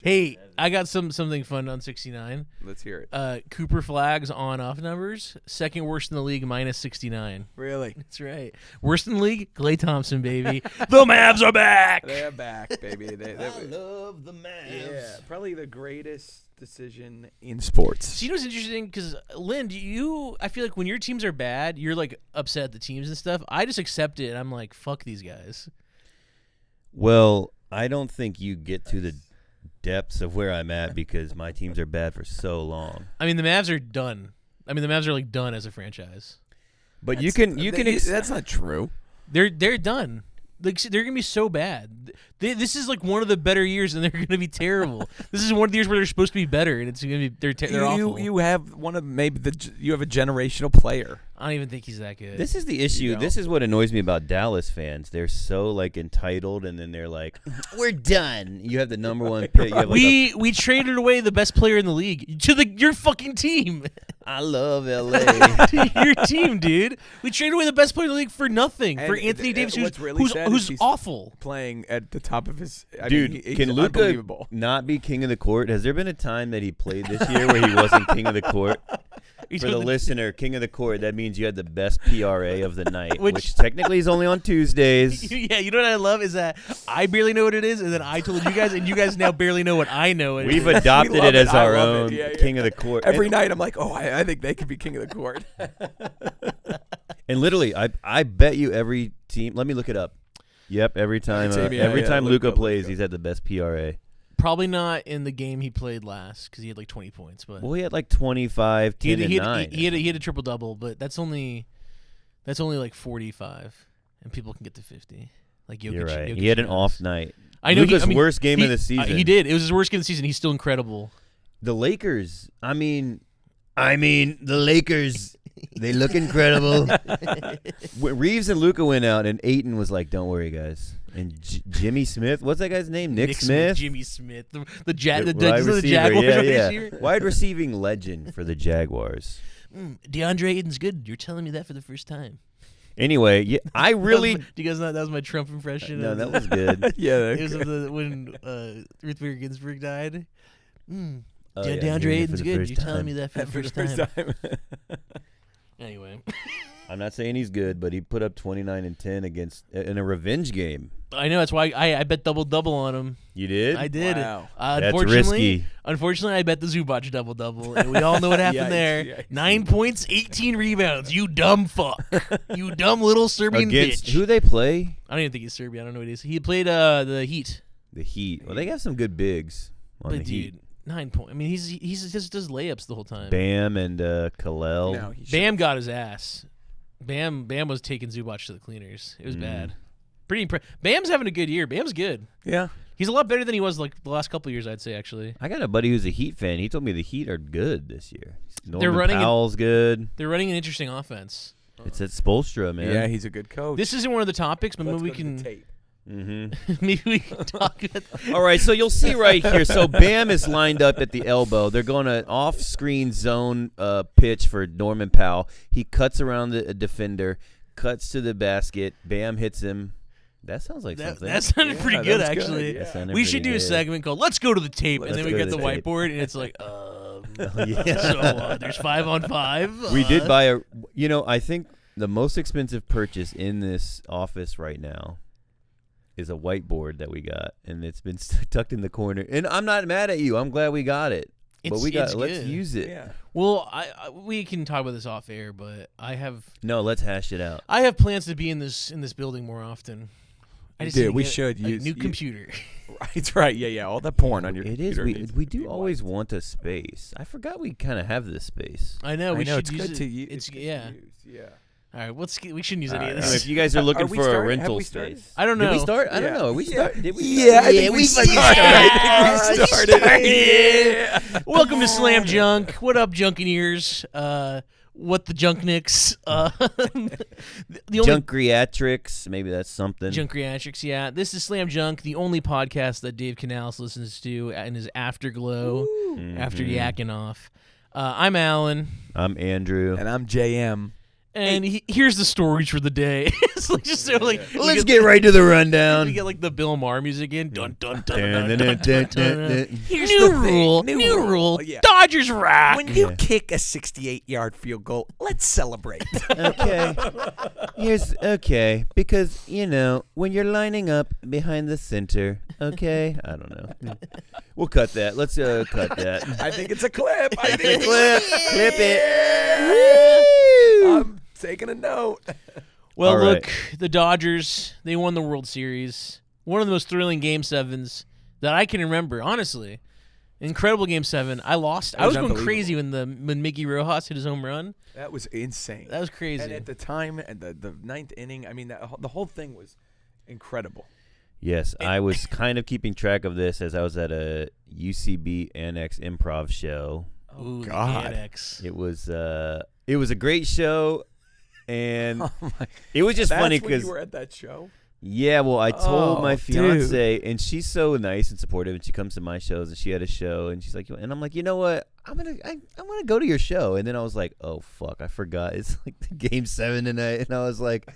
Hey, I got something fun on 69. Let's hear it. Cooper Flagg's on-off numbers, second worst in the league, minus 69. Really? That's right. Worst in the league, Klay Thompson, baby. The Mavs are back. They're back, baby. I love the Mavs. Yeah, probably the greatest decision in sports. So you know what's interesting? Because, Lynn, I feel like when your teams are bad, you're, like, upset at the teams and stuff. I just accept it, and I'm like, fuck these guys. Well, I don't think you get to the depths of where I'm at because my teams are bad for so long. I mean, the Mavs are done. The Mavs are, like, done as a franchise. But That's not true. They're done. Like, they're gonna be so bad. This is like one of the better years, and they're gonna be terrible. This is one of the years where they're supposed to be better, and it's gonna be they're awful. You have you have a generational player. I don't even think he's that good. This is the issue. You know? This is what annoys me about Dallas fans. They're so like entitled, and then they're like, "We're done." You have the number one pick. You have, like, we traded away the best player in the league to your fucking team. I love LA. To your team, dude. We traded away the best player in the league for nothing. For Anthony Davis, who's awful. Playing at the top of his. Dude, he's can Luka unbelievable. not be king of the court? Has there been a time that he played this year where he wasn't king of the court? For the listener, king of the court, that means you had the best PRA of the night, which technically is only on Tuesdays. Yeah, you know what I love is that I barely know what it is, and then I told you guys, and you guys now barely know what I know. We've adopted it as our own king of the court. Every night I'm like, I think they could be king of the court. And literally, I bet you every team. Let me look it up. Yep, every time Luka plays, he's had the best PRA. Probably not in the game he played last because he had like 20 points. But well, he had like 25, 10, and 9. He had a triple double, but that's only like 45, and people can get to 50. Like Jokic, you're right. Jokic He had an does. off night. I know Luka's worst game of the season. He did. It was his worst game of the season. He's still incredible. The Lakers. I mean, the Lakers. They look incredible. Reeves and Luka went out, and Ayton was like, "Don't worry, guys." And Jimmy Smith, what's that guy's name? Nick Smith. Jimmy Smith, the Jaguars this year. Wide receiving legend for the Jaguars. DeAndre Ayton's good. You're telling me that for the first time. Anyway, yeah, I really. Do you guys know that was my Trump impression? No, that was good. Yeah, it was when Ruth Bader Ginsburg died. DeAndre Ayton's good. You're telling me that for the first time. Anyway, I'm not saying he's good, but he put up 29 and 10 in a revenge game. I know, that's why I bet double on him. You did? I did. Wow. That's risky. Unfortunately, I bet the Zubac double, and we all know what happened there. Yikes. 9 points, 18 rebounds. You dumb fuck. You dumb little Serbian Against bitch. who they play? I don't even think he's Serbian. I don't know what he is. He played the Heat. The Heat. Well, they have some good bigs on the Heat. 9 points. I mean, he's just does layups the whole time. Bam and Kalel. No, Bam got his ass. Bam was taking Zubac to the cleaners. It was bad. Pretty impressive. Bam's having a good year. Bam's good. Yeah. He's a lot better than he was like the last couple of years, I'd say, actually. I got a buddy who's a Heat fan. He told me the Heat are good this year. Running Powell's good. They're running an interesting offense. It's at Spoelstra, man. Yeah, he's a good coach. This isn't one of the topics, but maybe we can. Maybe we can talk about. All right, so you'll see right here. So Bam is lined up at the elbow. They're going to off-screen zone pitch for Norman Powell. He cuts around the defender, cuts to the basket. Bam hits him. That sounds like something. That sounded pretty good, actually. Good, yeah. We should do a segment called "Let's Go to the Tape," and then we get the tape. whiteboard, and it's like, yeah. So there's 5-on-5. We did buy a. I think the most expensive purchase in this office right now is a whiteboard that we got, and it's been tucked in the corner. And I'm not mad at you. I'm glad we got it. But let's use it. Yeah. Well, we can talk about this off air, but let's hash it out. I have plans to be in this building more often. We should use a new computer. Right, right. Yeah. All that porn on your computer. It is. We do always want a space. I forgot we kind of have this space. I know. We should it's use good it. to use. It's good to use. Yeah. All right, we shouldn't use any of If this. you guys are looking for a rental Have we started? space, I don't know. Did we start? I don't Yeah. know. We started. Did we? Yeah, I think we started. Yeah, We started. Yeah. Welcome to Slam Junk. What up, Junkineers? What the Junknicks? The only Junkriatrics. Maybe that's something. Junkriatrics, yeah. This is Slam Junk, the only podcast that Dave Canales listens to in his afterglow after yakking off. I'm Alan. I'm Andrew. And I'm JM. And here's the stories for the day. It's like just let's get right to the rundown. We get like the Bill Maher music in. Dun dun dun dun dun, dun dun, dun, dun. Here's new rule. New rule. Yeah. Dodgers rack. When you kick a 68-yard field goal, let's celebrate. Okay. Because when you're lining up behind the center, okay? I don't know. We'll cut that. Let's cut that. I think it's a clip. Clip it. I'm taking a note. Well, All look, right. the Dodgers, they won the World Series. One of the most thrilling Game 7s that I can remember, honestly. Incredible Game 7. I lost. I was going crazy when Mickey Rojas hit his home run. That was insane. That was crazy. And at the time, at the ninth inning, I mean, the whole thing was incredible. Yes, I was kind of keeping track of this as I was at a UCB Annex improv show. Oh, God. Annex. It was a great show, and it was just funny because you were at that show. Yeah, well, I told my fiance, dude. and she's so nice and supportive, and she comes to my shows, and she had a show, and she's like, and I'm like, you know what, I'm gonna go to your show, and then I was like, oh fuck, I forgot, it's like the Game 7 tonight, and I was like,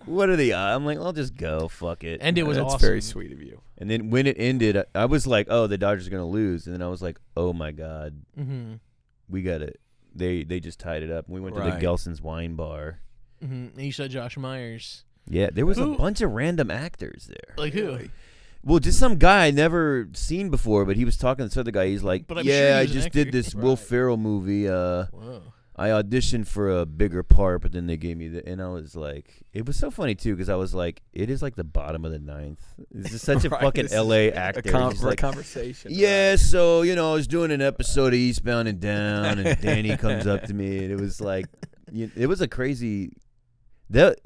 what are the odds? I'm like, I'll just go, fuck it. And it was That's awesome. very sweet of you. And then when it ended, I was like, oh, the Dodgers are gonna lose, and then I was like, oh my god, we got it. They just tied it up. We went to the Gelson's Wine Bar. And you saw Josh Myers. Yeah, there was a bunch of random actors there. Like who? Well, just some guy I never seen before, but he was talking to this other guy. He's like, But I'm sure he I was an just actor." did this Will Ferrell movie. Whoa. I auditioned for a bigger part, but then they gave me and I was like, it was so funny too, because I was like, it is like the bottom of the ninth. This is such a fucking LA actor. A conversation. Yeah, so, I was doing an episode of Eastbound and Down, and Danny comes up to me, and it was like, it was a crazy, that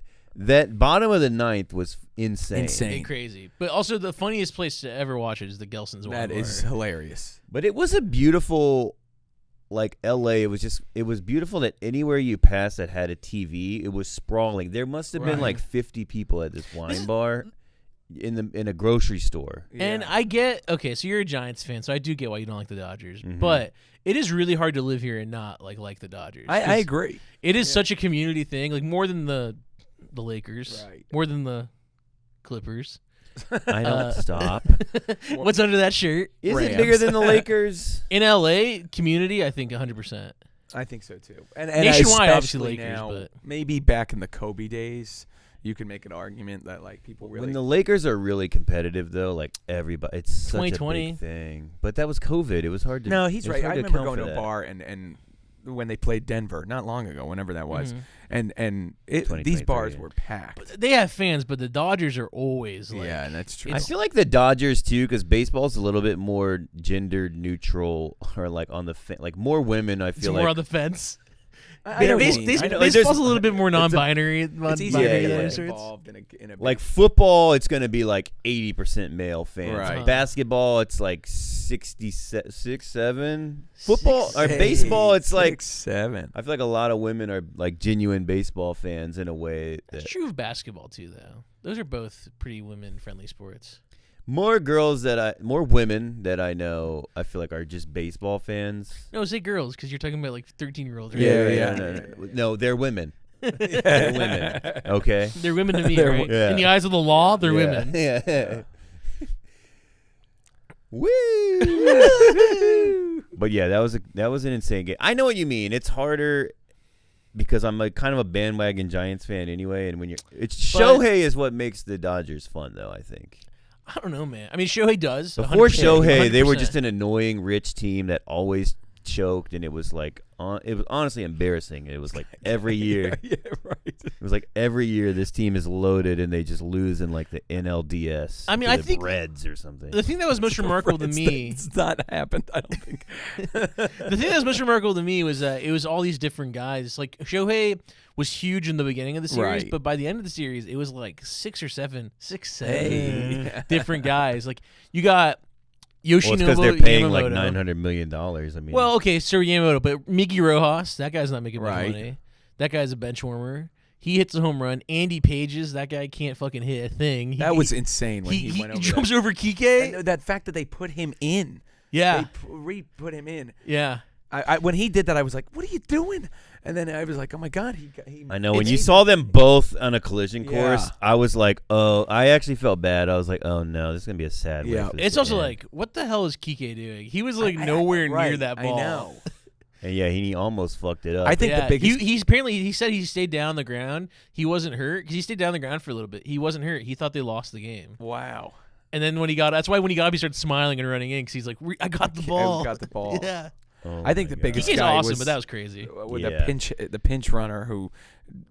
bottom of the ninth was insane. And crazy. But also the funniest place to ever watch it is the Gelson's Wine Bar. That is hilarious. But it was a beautiful, like LA, it was beautiful that anywhere you passed that had a TV, it was sprawling. There must have been like 50 people at this wine bar in a grocery store. Yeah. And I get, okay, so you're a Giants fan, so I do get why you don't like the Dodgers. But it is really hard to live here and not like the Dodgers. I agree. It is such a community thing, like more than the Lakers, more than the Clippers. I don't stop. What's under that shirt? Is Rams. it bigger than the Lakers? In LA, community, I think 100%. I think so too. And nationwide, obviously especially Lakers, now, but maybe back in the Kobe days, you can make an argument that like people really. When the Lakers are really competitive, though, like everybody, it's such 2020 a big thing. But that was COVID. It was hard to. No, he's right. I remember going to a that. bar and when they played Denver not long ago, whenever that was, and these bars were packed. But they have fans, but the Dodgers are always like. Yeah, and that's true. I feel like the Dodgers too, because baseball's a little bit more gender neutral, or like on the like more women. I feel more like on the fence. Baseball's a little bit more non-binary. It's easier to yeah. get involved in a like football, it's going to be like 80% male fans. Right. Basketball, it's like 6-7. Football or baseball, it's like 6-7. I feel like a lot of women are like genuine baseball fans in a way. That's true of basketball too, though. Those are both pretty women-friendly sports. More women that I know, I feel like are just baseball fans. No, say girls, because you're talking about like 13-year-olds. Right? Yeah. No, they're women. They're women. Okay. They're women to me, right? Yeah. In the eyes of the law, they're women. Yeah. Woo! But yeah, that was an insane game. I know what you mean. It's harder because I'm like kind of a bandwagon Giants fan anyway, and Shohei is what makes the Dodgers fun, though. I think. I don't know, man. I mean, Shohei does. Before 100%, Shohei, 100%. they were just an annoying rich team that always choked, and it was like it was honestly embarrassing. It was like every year. Yeah, right. It was like every year this team is loaded and they just lose in like the NLDS. I mean, to I the think Reds or something. The thing that was most remarkable to me. It's not happened, I don't think. The thing that was most remarkable to me was it was all these different guys. Like Shohei was huge in the beginning of the series, but by the end of the series, it was like 6 or 7 different guys. Like you got Yoshinobu. Well, it's because they're paying Yamamoto. like $900 million. I mean, well, okay, so Yamamoto, but Miki Rojas, that guy's not making Right. money. That guy's a bench warmer. He hits a home run. Andy Pages, that guy can't fucking hit a thing. That was insane when he went over jumps over Kike. And that fact that they put him in. Yeah. They put him in. Yeah. when he did that, I was like, "What are you doing?" And then I was like, "Oh my god, he." I know when you saw them both on a collision course, I was like, "Oh," I actually felt bad. I was like, "Oh no, this is gonna be a sad way." For this it's to also end. like, what the hell is Kike doing? He was like nowhere near that ball. I know. And yeah, he almost fucked it up. I think the biggest. He's apparently he said he stayed down on the ground. He wasn't hurt because he stayed down on the ground for a little bit. He wasn't hurt. He thought they lost the game. Wow. And then that's why when he got up, he started smiling and running in because he's like, I got the ball. I got the ball. Yeah. Oh I think the biggest Kike's guy awesome, was, but that was crazy. With the pinch runner who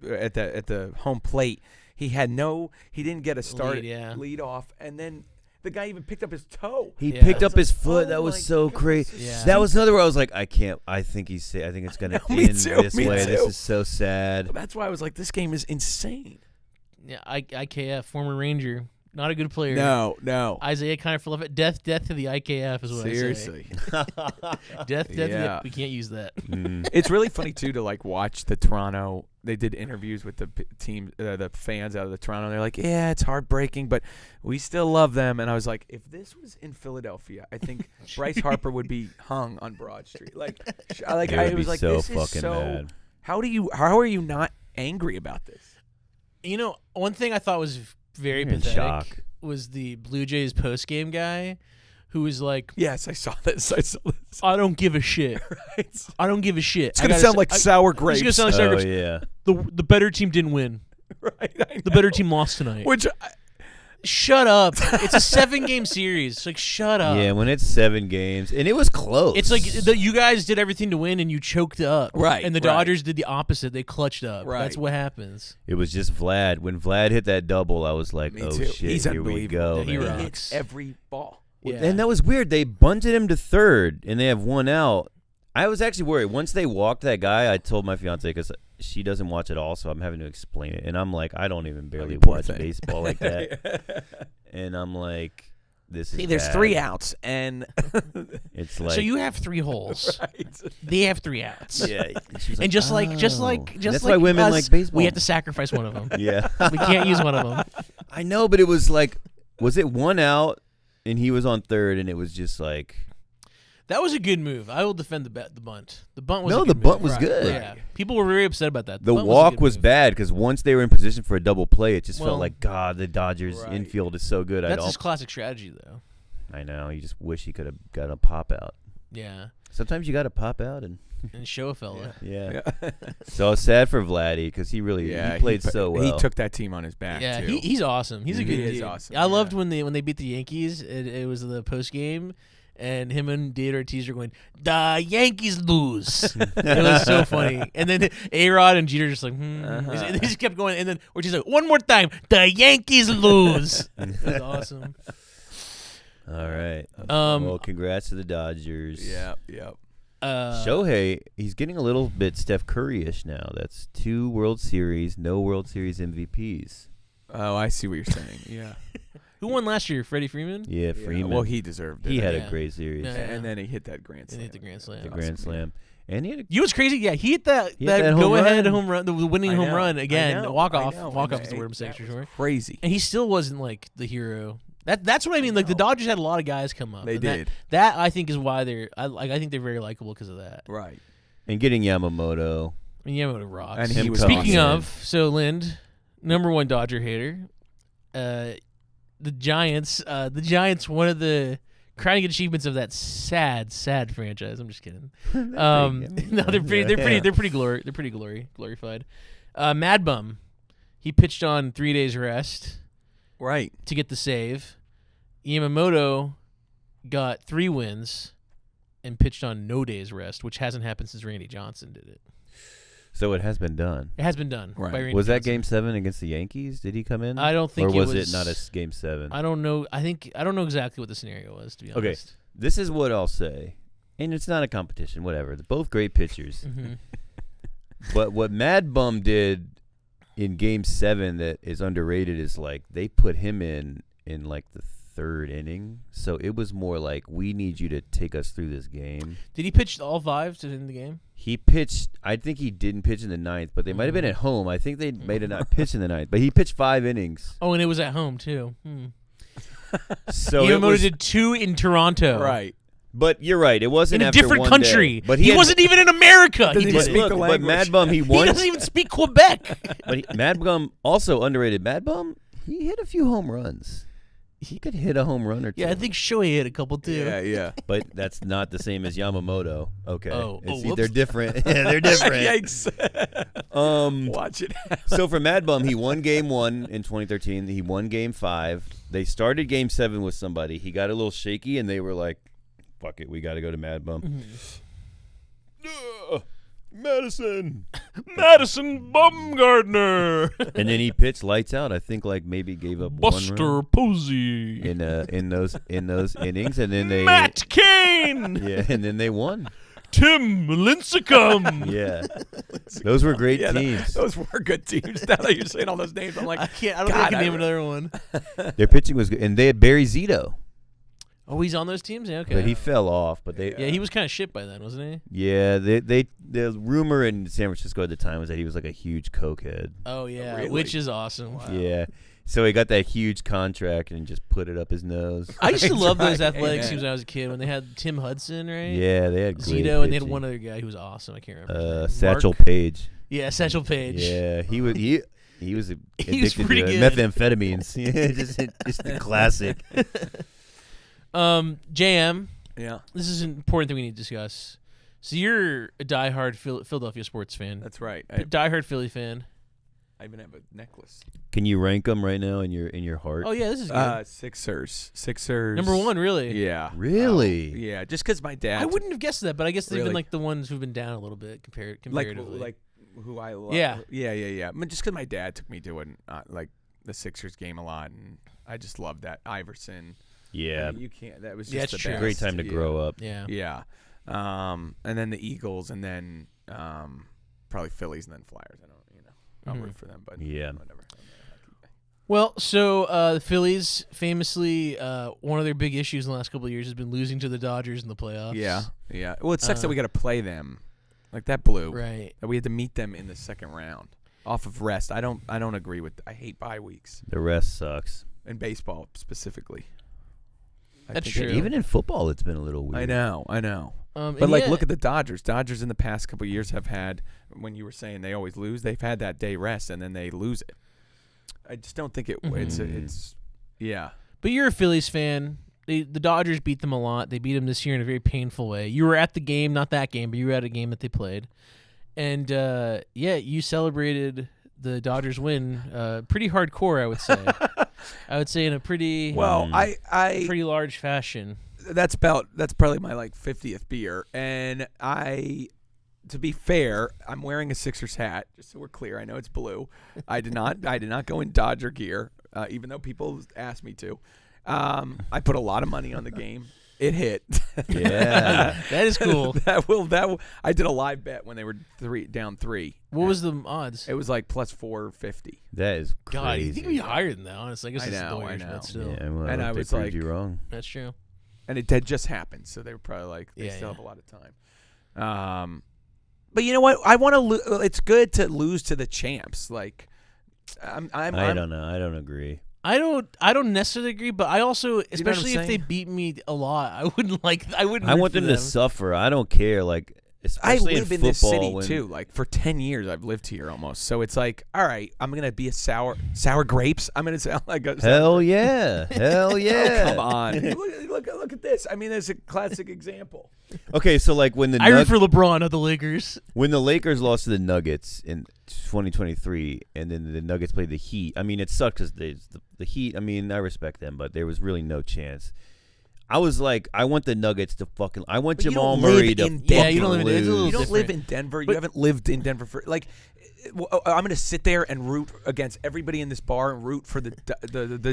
at the home plate, he didn't get a start lead off, and then the guy even picked up his toe. He picked up his foot. That was so crazy. Yeah. That was another where I was like, I can't. I think it's gonna end this way. This is so sad. That's why I was like, this game is insane. Yeah, IKF, former Ranger. Not a good player. No. Isaiah kind of fell off it. Death to the IKF is what Seriously. I say. Death to the we can't use that. It's really funny, too, to like watch the Toronto. They did interviews with the team, the fans out of the Toronto. And they're like, yeah, it's heartbreaking, but we still love them. And I was like, if this was in Philadelphia, I think Bryce Harper would be hung on Broad Street. I was like, so this is fucking so mad. How are you not angry about this? You know, one thing I thought was very You're in pathetic shock. was the Blue Jays post-game guy who was like, yes, I saw this. I don't give a shit. Right. I don't give a shit. It's going to sound like sour grapes. It's going to sound like sour grapes. Yeah. The better team didn't win. Right. The better team lost tonight. Shut up. It's a 7-game series. It's like, shut up. Yeah, when it's 7 games. And it was close. It's like you guys did everything to win and you choked up. Right. And the Dodgers did the opposite. They clutched up. Right. That's what happens. It was just Vlad. When Vlad hit that double, I was like, Me oh, too. shit, He's here we go. Yeah, he man. rocks. hits every ball. Yeah. And that was weird. They bunted him to third, and they have one out. I was actually worried. Once they walked that guy, I told my fiance, because she doesn't watch it all, so I'm having to explain it. And I'm like, I don't even barely watch baseball like that. And I'm like, this is there's bad. 3 outs, and It's like, so you have 3 holes. right. They have 3 outs. yeah. She's And just like that's like why women us, like baseball. we have to sacrifice one of them. Yeah. We can't use one of them. I know, but it was like, was it 1 out, and he was on third, and it was just like. That was a good move. I will defend the bunt. The bunt was No, a the good bunt move. was good. Yeah, people were very upset about that. The bunt walk a was good move. bad because once they were in position for a double play, it just Well, felt like, God, the Dodgers infield is so good. That's his classic strategy, though. I know. You just wish he could have got a pop out. Yeah, Sometimes you got to pop out and show a fella. yeah. So it's sad for Vladdy because he really he played so well. He took that team on his back. Yeah, too. he's awesome. He's a good dude. He is awesome. I loved when they beat the Yankees. It was the post game. And him and Dave Ortiz are going, the Yankees lose. It was so funny. And then A-Rod and Jeter just like, They just kept going. And then Ortiz like, one more time, the Yankees lose. It was awesome. All right. Well, congrats to the Dodgers. Yeah. Shohei, he's getting a little bit Steph Curry-ish now. That's 2 World Series, no World Series MVPs. Oh, I see what you're saying. Yeah. Who won last year? Freddie Freeman? Yeah, Freeman. Well, he deserved it. He had Yeah. a great series. Yeah. And then he hit that grand slam. He hit the grand slam. The Grand Slam. And he had a You know what's crazy? Yeah, he hit that home go-ahead run. home run, the winning I home know, run again. I know, Walk-off. I know. Walk-off And is the word I'm saying for sure. Crazy. And he still wasn't, like, the hero. That's what I mean. Like, the Dodgers had a lot of guys come up. They and did. That I think is why I think they're very likable because of that. Right. and getting Yamamoto. I mean, Yamamoto rocks. And Him he was Speaking awesome. of, so Lind, #1 Dodger hater. The Giants, one of the crowning achievements of that sad franchise. I'm just kidding. No, they're pretty glorified. Mad Bum, he pitched on 3 days rest Right. to get the save. Yamamoto got 3 wins and pitched on no days rest, which hasn't happened since Randy Johnson did it. So it has been done. It has been done. Right. By Randy Was that Johnson. Game 7 against the Yankees? Did he come in? I don't think or it was was it not a Game 7? I don't know. I don't know exactly what the scenario was, to be Okay. honest. This is what I'll say. And it's not a competition, whatever. They're both great pitchers. Mm-hmm. But what Mad Bum did in Game 7 that is underrated is, like, they put him in like, the 3rd inning. So it was more like, we need you to take us through this game. Did he pitch all 5 to end the game? He pitched, I think he didn't pitch in the 9th, but they might have been at home. I think they might have not pitched in the 9th. But he pitched 5 innings. Oh, and it was at home, too. So it Yamamoto was, did 2 in Toronto. Right. But you're right. It wasn't in a after different one country. Day. But he wasn't even in America. He Doesn't did even it. speak the But language. Mad Bum, he He won. doesn't even speak Quebec. But Mad Bum, also underrated. Mad Bum, he hit a few home runs. He could hit a home run or two. Yeah, I think Shohei hit a couple too. Yeah. But that's not the same as Yamamoto. Okay. See, whoops. they're different. Yeah, they're different. Yikes. Watch it. So for Mad Bum, he won Game 1 in 2013. He won Game 5. They started Game 7 with somebody. He got a little shaky, and they were like, fuck it, we got to go to Mad Bum. Madison Bumgardner. And then he pitched lights out. I think like maybe gave up Buster one run Posey. in those innings, and then they Matt Cain. yeah, and then they won. Tim Lincecum. Yeah, those were great teams. Those were good teams. Now that you're saying all those names, I'm like, I don't think I can name another one. Their pitching was good, and they had Barry Zito. Oh, he's on those teams? Yeah, okay. But he fell off. But they, yeah, he was kind of shit by then, wasn't he? yeah, the rumor in San Francisco at the time was that he was like a huge cokehead. Oh yeah, Really? which is awesome. Wow. Yeah, so he got that huge contract and just put it up his nose. I used to love those right. athletics Amen. teams when I was a kid. When they had Tim Hudson, right? Yeah, they had great Zito, and they had pitching. one other guy who was awesome. I can't remember. his name. Satchel Mark? Paige. Yeah, Satchel Paige. Yeah, he was he was addicted He was pretty to good. methamphetamines. Yeah, just the classic. JM, yeah, this is an important thing we need to discuss. So you're a diehard Philadelphia sports fan. that's right. Diehard Philly fan. I even have a necklace. Can you rank them right now in your heart? Oh yeah, this is good. Sixers. Number one, really. Yeah. Really? Yeah, just because my dad. I wouldn't have guessed that, but I guess they've been Really? like the ones who've been down a little bit comparatively. like who I love. Yeah. Yeah. I mean, just because my dad took me to like the Sixers game a lot, and I just loved that Iverson. Yeah. I mean, you can't. That was Yeah, just it's the true. best. Great time to grow up. yeah. Yeah. And then the Eagles, and then probably Phillies, and then Flyers. I don't, I'll Mhm. root for them, but Yeah. whatever. Well, so the Phillies famously, one of their big issues in the last couple of years has been losing to the Dodgers in the playoffs. Yeah. Well, it sucks that we got to play them. Like that blew. Right. That we had to meet them in the second round off of rest. I don't agree with. I hate bye weeks The rest sucks. in baseball specifically. I That's think true. Even in football, it's been a little weird. I know. And But like, yeah, look at the Dodgers. Dodgers in the past couple of years have had, when you were saying they always lose, they've had that day rest and then they lose it. I just don't think it's yeah. But you're a Phillies fan. The Dodgers beat them a lot. They beat them this year in a very painful way. You were at the game, not that game, but you were at a game that they played. And, you celebrated the Dodgers win pretty hardcore, I would say. I would say in a pretty pretty large fashion. That's probably my like 50th beer, and to be fair, I'm wearing a Sixers hat, just so we're clear. I know it's blue. I did not go in Dodger gear, even though people asked me to. I put a lot of money on the game. It hit. Yeah. That is cool. I did a live bet when they were down 3. What was the odds? It was like plus 450. That is crazy. God, you think it'd be higher than that, honestly. I guess I it's know, the Dodgers, I know. but still. Yeah, well, And I they was proved like- you wrong. That's true. And it had just happened, so they were probably like, they Yeah, still yeah. have a lot of time. But you know what? I want to. It's good to lose to the champs. Like, I I'm don't know. I don't agree. I don't necessarily agree, but I also, what I'm especially if they saying? beat me a lot, I wouldn't like. I wouldn't. I root want for them to suffer. I don't care. Like, I especially live in football, this city when, too. Like for 10 years, I've lived here almost. So it's like, all right, I'm gonna be a sour grapes. I'm gonna sound like a Hell yeah. Hell Oh, yeah. come on, look at this. I mean, there's a classic example. Okay, so like when the I root for LeBron, not the Lakers. when the Lakers lost to the Nuggets in 2023, and then the Nuggets played the Heat. I mean, it sucked because the Heat. I mean, I respect them, but there was really no chance. I was like, I want the Nuggets to fucking. I want But you Jamal don't Murray live to in fucking Denver. Yeah, you don't live in Denver. It's a little You don't live different. in Denver. But- You haven't lived in Denver for like. I'm gonna sit there and root against everybody in this bar and root for the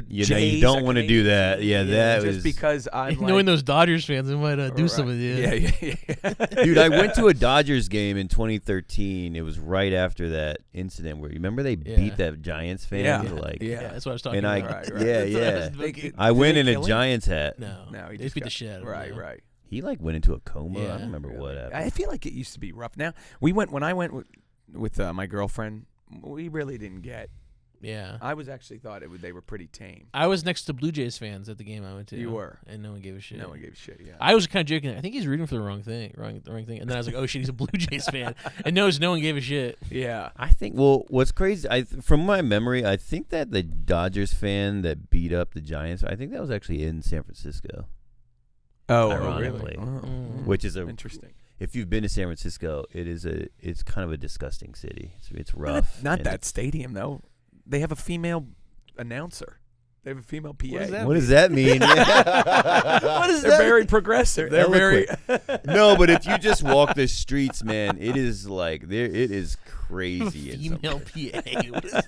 You know, Jays. you don't want to do that. Yeah, that just was because I'm like, Knowing those Dodgers fans, they might do something with you. Yeah. Dude, I went to a Dodgers game in 2013. It was right after that incident where you remember they Yeah. beat that Giants fan. Yeah. Like, Yeah. Yeah, that's what I was talking and I, about. Right. yeah, That's what I yeah. was thinking. I Did went they in a kill him? Giants hat. No, No, he they just beat the got- shit out of him. Right, though. right. He like went into a coma. I Yeah. don't remember what happened. I feel like it used to be rough. Now when I went with my girlfriend, we really didn't get Yeah. I was actually thought they were pretty tame. I was next to Blue Jays fans at the game I went to. You were. And no one gave a shit. No one gave a shit, yeah. I was kind of joking. I think he's rooting for the wrong thing. And then I was like, oh, shit, he's a Blue Jays fan. And no one gave a shit. Yeah. I think, what's crazy, from my memory, I think that the Dodgers fan that beat up the Giants, I think that was actually in San Francisco. Oh, ironically. really? Which is interesting. If you've been to San Francisco, it's kind of a disgusting city. It's rough. Not that stadium, though. They have a female announcer. They have a female PA. What does that mean? What is They're that? very progressive. They're very No, but if you just walk the streets, man, it is like it is crazy. Female PA.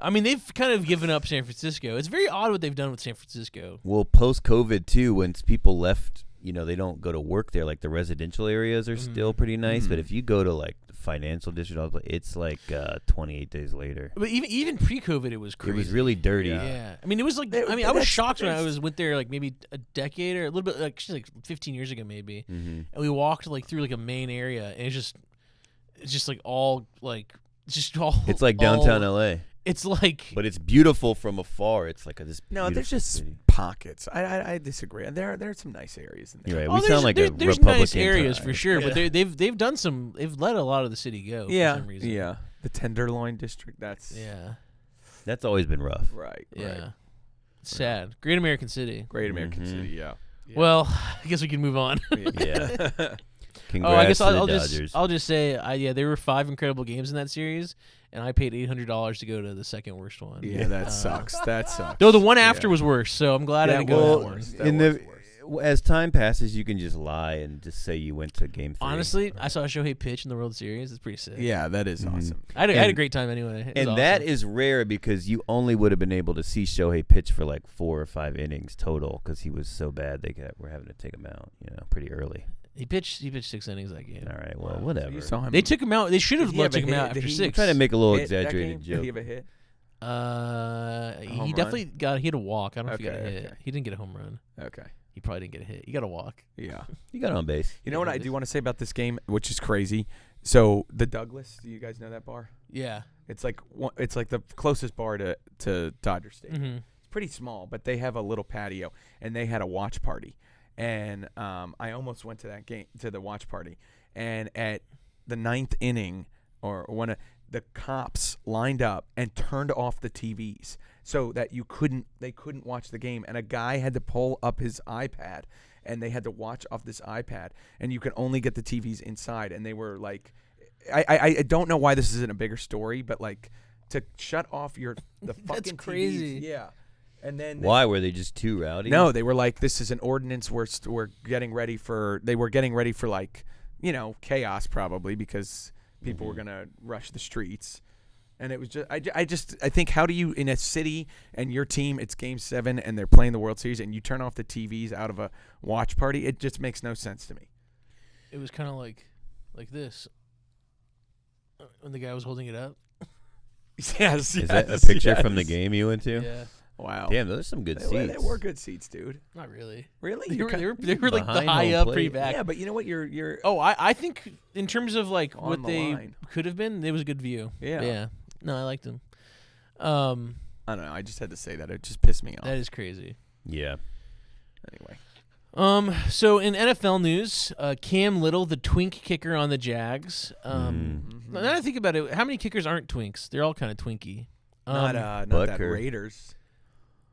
I mean, they've kind of given up San Francisco. It's very odd what they've done with San Francisco. Well, post-COVID, too, when people left, they don't go to work there. Like, the residential areas are still pretty nice. But if you go to, like, the financial district, it's like 28 days later. But even pre-COVID, it was crazy. It was really dirty. Yeah. I mean, it was like, I was shocked when I went there, like, maybe a decade or a little bit, like 15 years ago, maybe. And we walked, like, through, like, a main area, and it's just like, all, like, It's like downtown L.A. It's like, but it's beautiful from afar. It's like this. No, there's just city. pockets. I disagree. There are some nice areas in there. You're right. We sound like a there's Republican. Nice areas for sure, but they've done some. They've let a lot of the city go. For some reason. Yeah. The Tenderloin district. That's always been rough. Right. Yeah. Right. It's sad. Great American City. Great American City. Yeah. Well, I guess we can move on. Yeah. Congrats I guess to I'll the just say, there were 5 incredible games in that series, and I paid $800 to go to the second worst one. Yeah, that sucks. That sucks. Though the one after was worse, so I'm glad I didn't go to that one. As time passes, you can just lie and just say you went to Game 3. Honestly, I saw Shohei pitch in the World Series. It's pretty sick. Yeah, that is awesome. I had a great time anyway. And that is rare because you only would have been able to see Shohei pitch for like 4 or 5 innings total because he was so bad they were having to take him out, pretty early. He pitched 6 innings that game. All right, well, whatever. So you saw him. They took him out. They should have let him out after 6. I'm trying to make a little exaggerated joke. Did he have a hit? He definitely he had a walk. I don't know if he got a hit. Okay. He didn't get a home run. Okay. He probably didn't get a hit. He got a walk. Yeah. You got on base. You know what I do want to say about this game, which is crazy? So the Douglas, do you guys know that bar? Yeah. It's like the closest bar to Dodger Stadium. Mm-hmm. It's pretty small, but they have a little patio, and they had a watch party. And I almost went to the watch party. And at the 9th inning, the cops lined up and turned off the TVs so that they couldn't watch the game. And a guy had to pull up his iPad, and they had to watch off this iPad. And you could only get the TVs inside. And they were like, I don't know why this isn't a bigger story, but like to shut off the fucking That's crazy. TVs. Yeah. And then why were they just too rowdy? No, they were like, this is an ordinance. We're getting ready for. They were getting ready for like, chaos probably because people were gonna rush the streets, and it was just. I think how do you in a city and your team? It's Game 7 and they're playing the World Series and you turn off the TVs out of a watch party. It just makes no sense to me. It was kind of like this when the guy was holding it up. Yes. Is that a picture from the game you went to? Yeah. Wow. Damn, those are some good seats. They were good seats, dude. Not really. Really? They were like the behind high home up, plate. pretty back. Yeah, but you know what? You're. Oh, I think in terms of like On what the they line. could have been, it was a good view. Yeah. Yeah. No, I liked them. I don't know. I just had to say that. It just pissed me off. That is crazy. Yeah. Anyway. So in NFL news, Cam Little, the twink kicker on the Jags. Now that I think about it, how many kickers aren't twinks? They're all kind of twinky. Not that Butker. Raiders.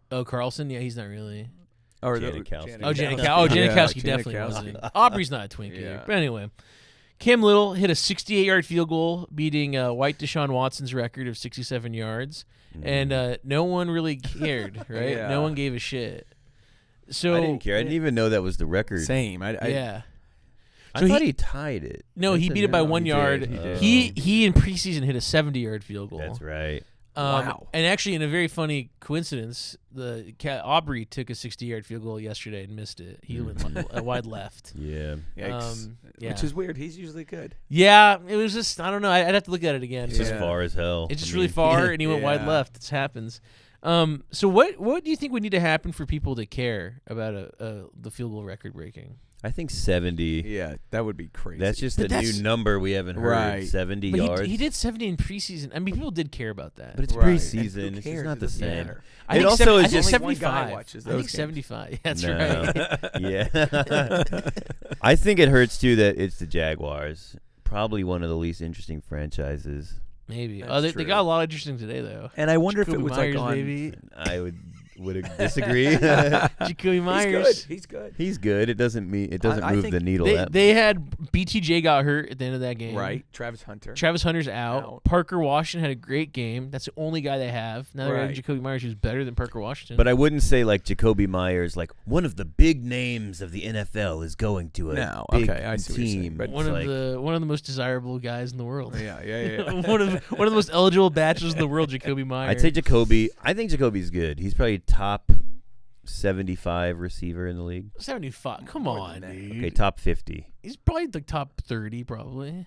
Oh, Carlson? Yeah, he's not really. Or Janikowski. Janikowski definitely Janikowski. wasn't. Aubrey's not a twink either. Yeah. But anyway, Cam Little hit a 68-yard field goal, beating white Deshaun Watson's record of 67 yards. And no one really cared, right? Yeah. No one gave a shit. So I didn't care. I didn't even know that was the record. Same. Yeah. I So thought he tied it. No, he beat it by 1 he yard. did, he did. He in preseason hit a 70-yard field goal. That's right. Wow. And actually, in a very funny coincidence, Aubrey took a 60-yard field goal yesterday and missed it. He went wide left. Yeah. Yikes. Yeah. Which is weird. He's usually good. Yeah, it was just, I don't know. I'd have to look at it again. It's just far as hell. It's just really far, and he went wide Yeah. left. This happens. So what do you think would need to happen for people to care about the field goal record breaking? I think 70. Yeah, that would be crazy. That's just a new number we haven't heard. Right. 70 But yards. he did 70 in preseason. I mean, people did care about that. But it's Right. preseason. And who It's just cares? not It the doesn't same. matter. I It think also is I think just- Only one guy 75. watches I think those 75. That's No. right. Yeah. I think it hurts too that it's the Jaguars. Probably one of the least interesting franchises. Maybe. That's They true. got a lot of interesting today, though. And I wonder if it Jakobi was Meyers, like on. baby. I would disagree. Jakobi Meyers. He's good. He's good. It doesn't I move think the needle. They had BTJ got hurt at the end of that game. Right. Travis Hunter. Travis Hunter's out. Parker Washington had a great game. That's the only guy they have. Now they're Right. having Jakobi Meyers, who's better than Parker Washington. But I wouldn't say like Jakobi Myers, like one of the big names of the NFL is going to a No, big okay, I see what you're saying, team. but- one It's of the most desirable guys in the world. Yeah. one of the most eligible bachelors in the world, Jakobi Meyers. I'd say Jakobi. I think Jakobi's good. He's probably top 75 receiver in the league. 75. Come More on, than that. dude. Okay, top 50. He's probably the top 30, probably.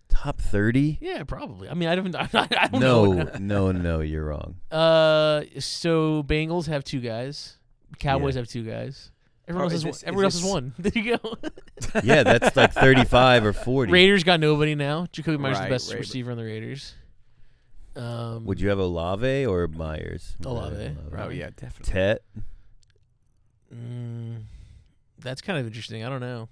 Top 30? Yeah, probably. I mean, I don't know. No, you're wrong. So Bengals have 2 guys. Cowboys Yeah. have 2 guys. Everyone is else this- has is one. There you go. Yeah, that's like 35 or 40. Raiders got nobody now. Jakobi Meyers is Right, the best right. receiver on the Raiders. Would you have Olave or Myers? Olave. Oh yeah, definitely. Tet? That's kind of interesting. I don't know.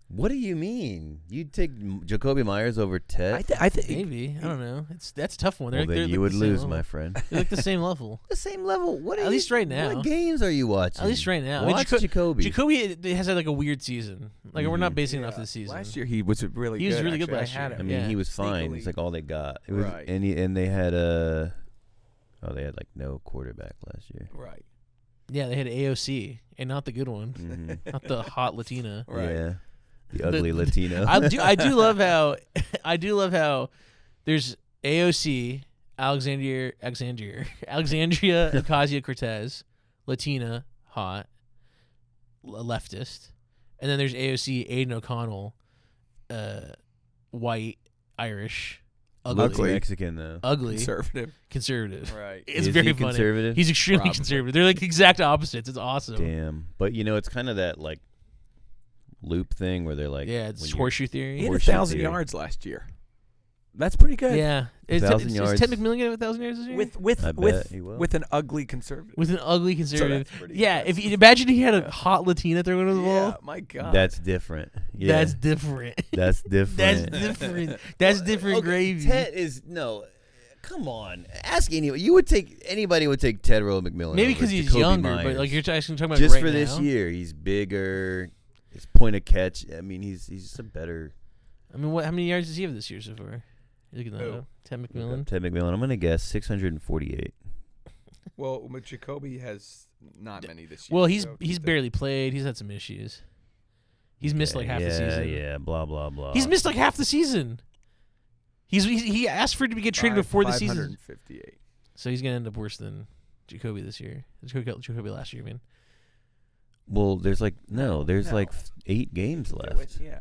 What do you mean? You'd take Jakobi Myers over Tet? I think Maybe. I don't know. That's a tough one. Well, then you would lose, my friend. They're like the same level. The same level? What? At least right now. What games are you watching? At least right now. Watch Jakobi. Jakobi has had like a weird season. Like we're not basing it off the season. Last year he was really good. He was really good actually. last I had year. I him. mean, Yeah. he was fine. Sneakily. It's like all they got. It was, Right. and they had they had like no quarterback last year. Right. Yeah, they had AOC and not the good one, Mhm. not the hot Latina. Right. Yeah, the ugly Latino. I do love how there's AOC, Alexandria Ocasio-Cortez, Latina, hot, leftist, and then there's AOC, Aiden O'Connell, white, Irish, Looks Mexican though. ugly, Conservative. conservative. Right. It's Is very he funny. conservative? He's extremely Probably. conservative. They're like exact opposites. It's awesome. Damn. But it's kind of that like loop thing where they're like, Yeah, it's when you're- horseshoe theory. He had Horseshoe 1,000 theory. yards last year. That's pretty good. Yeah, is 1,000 Ted yards. McMillan gonna have 1,000 yards this year? I bet he will. with an ugly conservative. With an ugly conservative. that's pretty Yeah, impressive. if you imagine he had a hot Latina throwing to the Yeah, ball. my God. That's different. Yeah, That's different. that's different. That's different. That's different gravy. Ted is no. Come on, ask anyone. Anybody would take Ted Rowe McMillan. Maybe because because he's younger, but like you're talking about just right for this now. year, he's bigger. His point of catch. I mean, he's just a better I mean, how many yards does he have this year so far? You looking that Who? up? Ted McMillan. Ted McMillan. I'm gonna guess 648. Well, but Jakobi has not many this year. Well, he's so barely played. He's had some issues. He's missed like half the season. Yeah, blah blah blah. He's missed like half the season. He asked for it to get traded before the season, 558. so he's gonna end up worse than Jakobi this year. Jakobi last year, I mean. Well, there's like No. 8 games left. Yeah.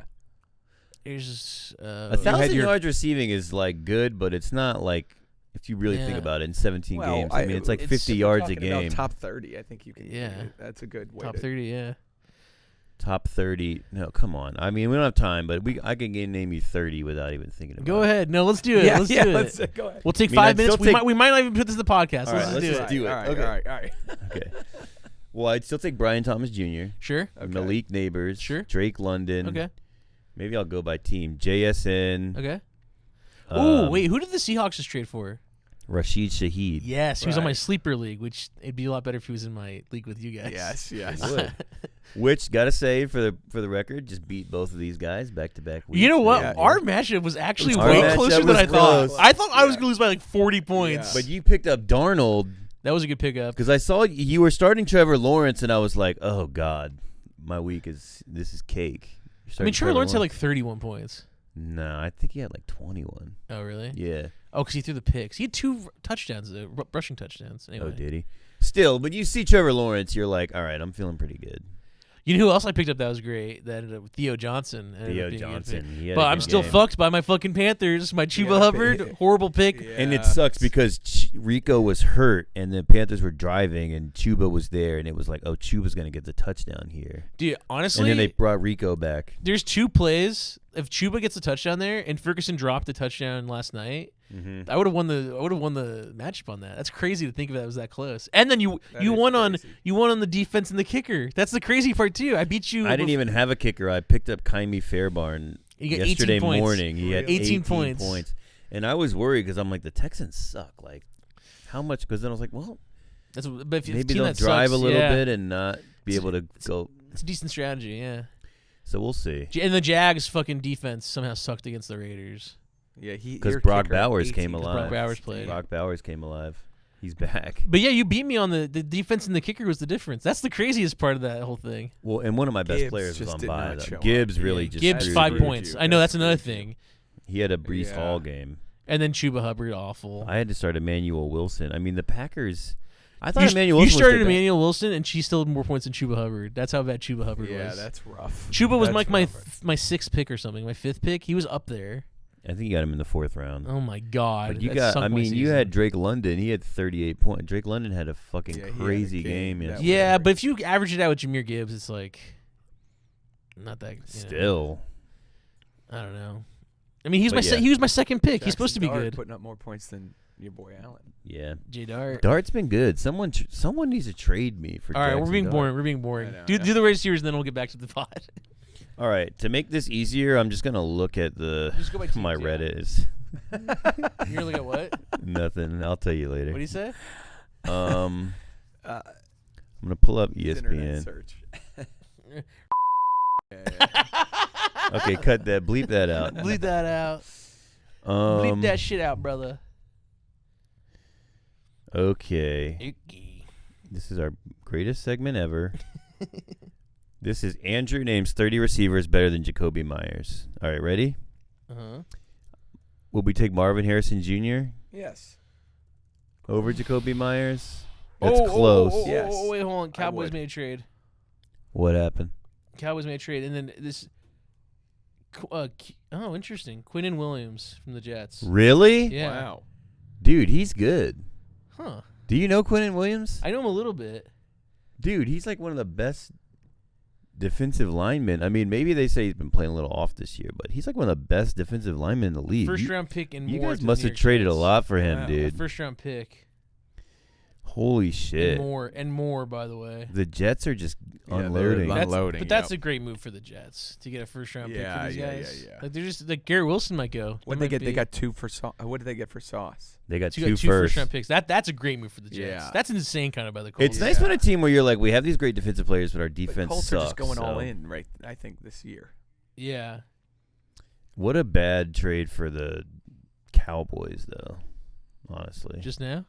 There's 1,000 yards receiving is like good, but it's not like if you really think Yeah. about it in 17 Well, games. I mean, it's like 50 we're yards a talking about game. Top 30, I think you can. Yeah. That's a good way. top to, 30. Yeah. Top 30. No, come on. I mean, we don't have time, but I can name you 30 without even thinking about Go it. ahead. No, let's do it. Yeah, let's yeah. do it. Let's go ahead. We'll take I mean, 5 I'd minutes. still take- We might not even put this in the podcast. All let's right, just do let's it. just do it. All right. Okay. All right. Okay. Well, I'd still take Brian Thomas Jr., Sure. Okay. Malik Neighbors, Sure. Drake London. Okay. Maybe I'll go by team. JSN. Okay. um, Wait. Who did the Seahawks just trade for? Rashid Shaheed. Yes, he was on my Right. sleeper league, which it'd be a lot better if he was in my league with you guys. Yes. Would. Which, gotta say, for the record, just beat both of these guys back-to-back weeks. You know what? Yeah. Our matchup was actually Our way matchup closer than was I thought. close. I thought I was Yeah. going to lose by like 40 points. Yeah. But you picked up Darnold That was a good pickup. because I saw you were starting Trevor Lawrence, and I was like, oh, God, this is cake. You're I starting mean, Trevor Lawrence had like 31 points. No, I think he had like 21. Oh, really? Yeah. Oh, because he threw the picks. He had 2 touchdowns, rushing touchdowns. Anyway. Oh, did he? Still, but you see Trevor Lawrence, you're like, all right, I'm feeling pretty good. You know who else I picked up that was great? That ended up with Theo Johnson. Theo Johnson. But I'm still fucked by my fucking Panthers. My Chuba Hubbard, horrible pick. Yeah. And it sucks because Rico was hurt, and the Panthers were driving, and Chuba was there, and it was like, oh, Chuba's going to get the touchdown here. Dude, honestly. And then they brought Rico back. There's 2 plays. If Chuba gets a touchdown there, and Ferguson dropped a touchdown last night, I would have won the matchup on that. That's crazy to think of it was that close. And then you won on the defense and the kicker. That's the crazy part too. I beat you. I didn't even have a kicker. I picked up Kaimi Fairbarn yesterday morning. He had 18 points. And I was worried because I'm like, the Texans suck. Like, how much? Because then I was like, well, but maybe they'll drive a little bit and not be able to go. It's a decent strategy, yeah. So we'll see. And the Jags' fucking defense somehow sucked against the Raiders. Yeah, because Brock Bowers came alive. Brock Bowers played. Brock Bowers came alive. He's back. But yeah, you beat me on the defense and the kicker was the difference. That's the craziest part of that whole thing. Well, and one of my best Gibbs players was on did bye. not show Gibbs up. really just Gibbs screwed 5 you. points. I know that's another thing. He had a Breece Hall game. And then Chuba Hubbard awful. I had to start Emmanuel Wilson. I mean, the Packers. I thought Emmanuel You Wilson started was Emmanuel Wilson, and she still had more points than Chuba Hubbard. That's how bad Chuba Hubbard was. Yeah, that's rough. Chuba was like my 6th pick or something, my 5th pick. He was up there. I think you got him in the 4th round. Oh my God! But you had Drake London. He had 38 points. Drake London had a fucking crazy game. Yeah, but if you average it out with Jahmyr Gibbs, it's like not that. Still, I don't know. I mean, he was my 2nd pick. He's supposed to be good. Putting up more points than your boy Allen. Yeah. J Dart. Dart's been good. Someone needs to trade me for. All right, we're being boring. Do the race series, and then we'll get back to the pod. All right, to make this easier, I'm just gonna look at my Reddit. You're gonna look at what? Nothing. I'll tell you later. What do you say? I'm gonna pull up ESPN. Search. Okay, cut that. Bleep that out. Bleep that out. Bleep that shit out, brother. Okay. This is our greatest segment ever. This is Andrew names 30 receivers better than Jakobi Meyers. All right, ready? Uh-huh. Will we take Marvin Harrison Jr.? Yes. Over Jakobi Myers? That's close. Yes. Wait, hold on. Cowboys made a trade. What happened? Cowboys made a trade, and then this. Interesting. Quinnen Williams from the Jets. Really? Yeah. Wow. Dude, he's good. Huh. Do you know Quinnen Williams? I know him a little bit. Dude, he's like one of the best defensive linemen. I mean, maybe they say he's been playing a little off this year, but he's like one of the best defensive linemen in the league. First round pick and more. You guys must have traded a lot for him, dude. First round pick. Holy shit. And more, by the way. The Jets are just unloading. But that's a great move for the Jets to get a first round pick for these guys. Like they're just like Garrett Wilson might go. What did they get? They got 2 for Sauce. What did they get for Sauce? They got two first round picks. That's a great move for the Jets. Yeah. That's insane kind of by the Colts. It's nice when a team where you're like, we have these great defensive players, but our defense Colts sucks. are just going all in, right? I think this year. Yeah. What a bad trade for the Cowboys, though. Honestly. Just now?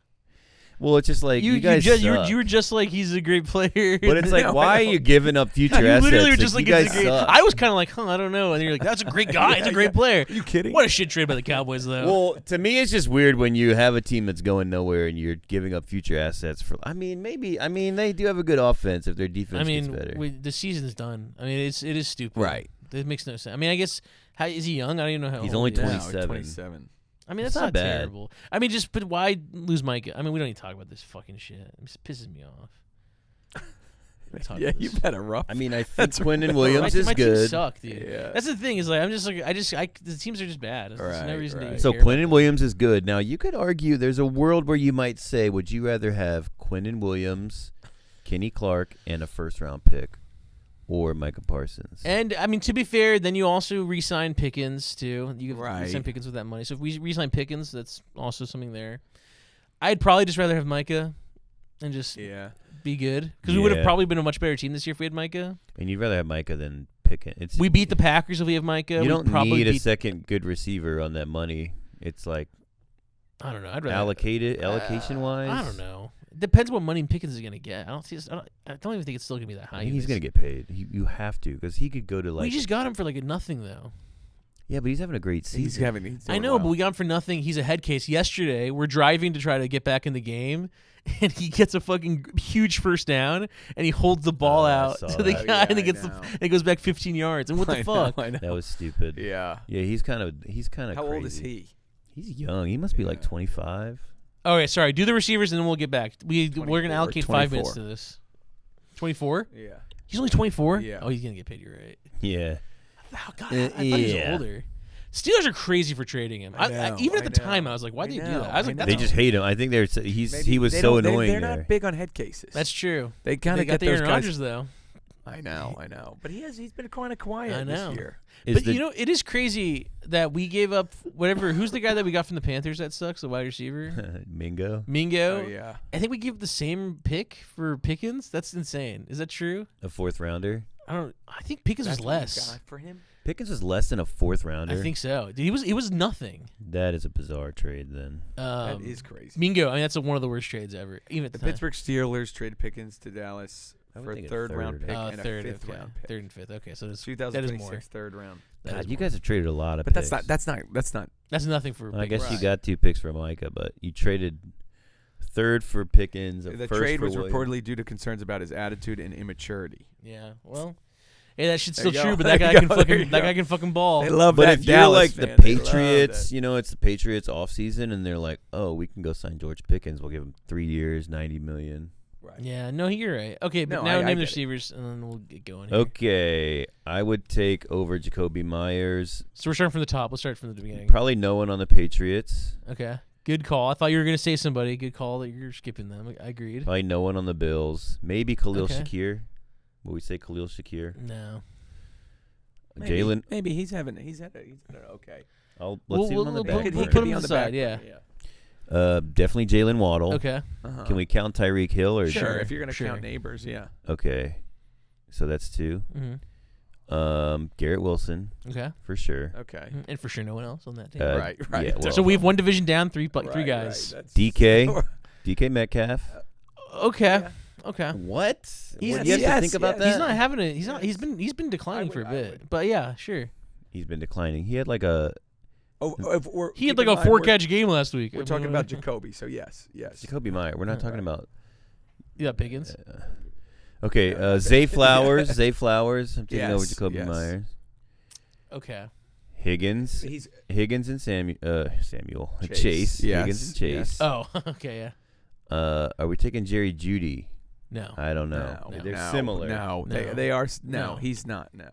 Well, it's just like you guys suck. You were just like he's a great player. But it's like, why are you giving up future assets? You literally were just like, you guys suck. I was kind of like, I don't know. And you're like, that's a great guy. He's a great player. Are you kidding? What a shit trade by the Cowboys, though. Well, to me, it's just weird when you have a team that's going nowhere and you're giving up future assets for. I mean, they do have a good offense if their defense gets better. The season's done. I mean, it is stupid. Right. It makes no sense. I mean, I guess is he young? I don't even know how he's old only he is. 27. 27. I mean, that's not bad. terrible. I mean, but why lose Micah? I mean, we don't need to talk about this fucking shit. It just pisses me off. Yeah, you've had a rough. I mean, I think Quinnen Williams is my good. Team suck, dude. Yeah. That's the thing is like I'm just like the teams are just bad. There's no reason to So care about Quinnen Williams is good. Now you could argue there's a world where you might say, would you rather have Quinnen Williams, Kenny Clark, and a first-round pick, or Micah Parsons? And I mean, to be fair, then you also re-sign Pickens too. You Right. re-sign Pickens with that money. So if we re-sign Pickens, that's also something there. I'd probably just rather have Micah and just be good because we would have probably been a much better team this year if we had Micah. And you'd rather have Micah than Pickens. We beat the Packers if we have Micah. You don't need a second good receiver on that money. It's like I don't know. I'd rather allocation wise. I don't know. It depends what money Pickens is gonna get. I don't even think it's still gonna be that high. I think he's gonna get paid. You have to because he could go to like. We just got him for like nothing though. Yeah, but he's having a great season. He's I doing know, well. but we got him for nothing. He's a head case. Yesterday, we're driving to try to get back in the game, and he gets a fucking huge first down, and he holds the ball out saw to the that. guy, and I he know. and it goes back 15 yards. And what the fuck? I know. That was stupid. Yeah. Yeah, he's kind of How crazy. old is he? He's young. He must be like 25. Okay, sorry. Do the receivers, and then we'll get back. We're gonna 24, allocate 5 minutes to this. 24? Yeah. He's only 24. Yeah. Oh, he's gonna get paid. You're right. Yeah. Oh God, I thought he was yeah. older. Steelers are crazy for trading him. I know, Even at the I know. time, I was like, "Why'd they do that?" I was like, I "That's They just hate him. I think he was They so don't- annoying They're there. not big on head cases. That's true." They kind They of got get the those Aaron guys. Rodgers though. I know. But he's been kind of quiet I know. this year. Is But the- you know, it is crazy that we gave up whatever. Who's the guy that we got from the Panthers that sucks? The wide receiver, Mingo, Mingo. Oh yeah. I think we gave the same pick for Pickens. That's insane. Is that true? a 4th rounder. I think Pickens That's was what you less. got for him. Pickens was less than a 4th rounder. I think so. Dude, he was nothing. That is a bizarre trade then. That is crazy. Mingo. I mean, that's one of the worst trades ever. Even at The the time. Pittsburgh Steelers traded Pickens to Dallas I would for a think a third third. round pick and third, a 5th okay. round pick. Third and fifth. Okay, so that is more. 2026 third round. That God, is you more. guys have traded a lot of But picks. that's not That's nothing for. I guess Pickens. you got 2 picks for Micah, but you traded 3rd for Pickens. A the first trade for was Williams. reportedly due to concerns about his attitude and immaturity. Yeah. Well. Hey, that shit's There still you true, go. but that There guy you can go. There fucking you that go. guy can fucking ball. They love But that if you're Dallas like fan. the They love Patriots, that. you know, it's the Patriots off season, and they're like, "Oh, we can go sign George Pickens. We'll give him 3 years, $90 million." Right. Yeah. No, you're right. Okay, but No, now I name the get it. receivers, and then we'll get going. Here. Okay, I would take over Jakobi Meyers. So we're starting from the top. Let's start from the beginning. Probably no one on the Patriots. Okay. Good call. I thought you were gonna say somebody. Good call that you're skipping them. I agreed. Probably no one on the Bills. Maybe Khalil Okay. Shakir. Will we say Khalil Shakir? No. Jalen. Maybe he's had an okay. Let's see him on the back. we'll burner. put him on the side, yeah. Definitely Jalen Waddle. Okay. Uh-huh. Can we count Tyreek Hill or Sure, if you're gonna Sure. count neighbors, yeah. Okay, so that's 2. Mm-hmm. Garrett Wilson Okay. for sure. Okay. And for sure, no one else on that team. Right. yeah, well, so we have one division down, three Right, guys. right, that's- DK Metcalf. Okay. Yeah. Okay. What? He's- What do you have yes, to think about yes. that? He's not having it. He's not. He's been declining I for a would- bit. But yeah, sure. He's been declining. He had like a He had like a 4-catch game last week. We're talking about Jakobi, so yes. Jakobi Meyer. We're not talking about. Yeah, Pickens. Okay, Yeah, Zay Flowers. Zay Flowers. I'm taking Yes, over Jakobi yes. Myers. Okay. Higgins. He's Higgins and Samuel. Chase. Chase. Yes, Higgins and Chase. yes. Oh, okay. Yeah. Are we taking Jerry Judy? No. I don't know. no, They're no, similar. No, No. they are. No. No, he's not. No.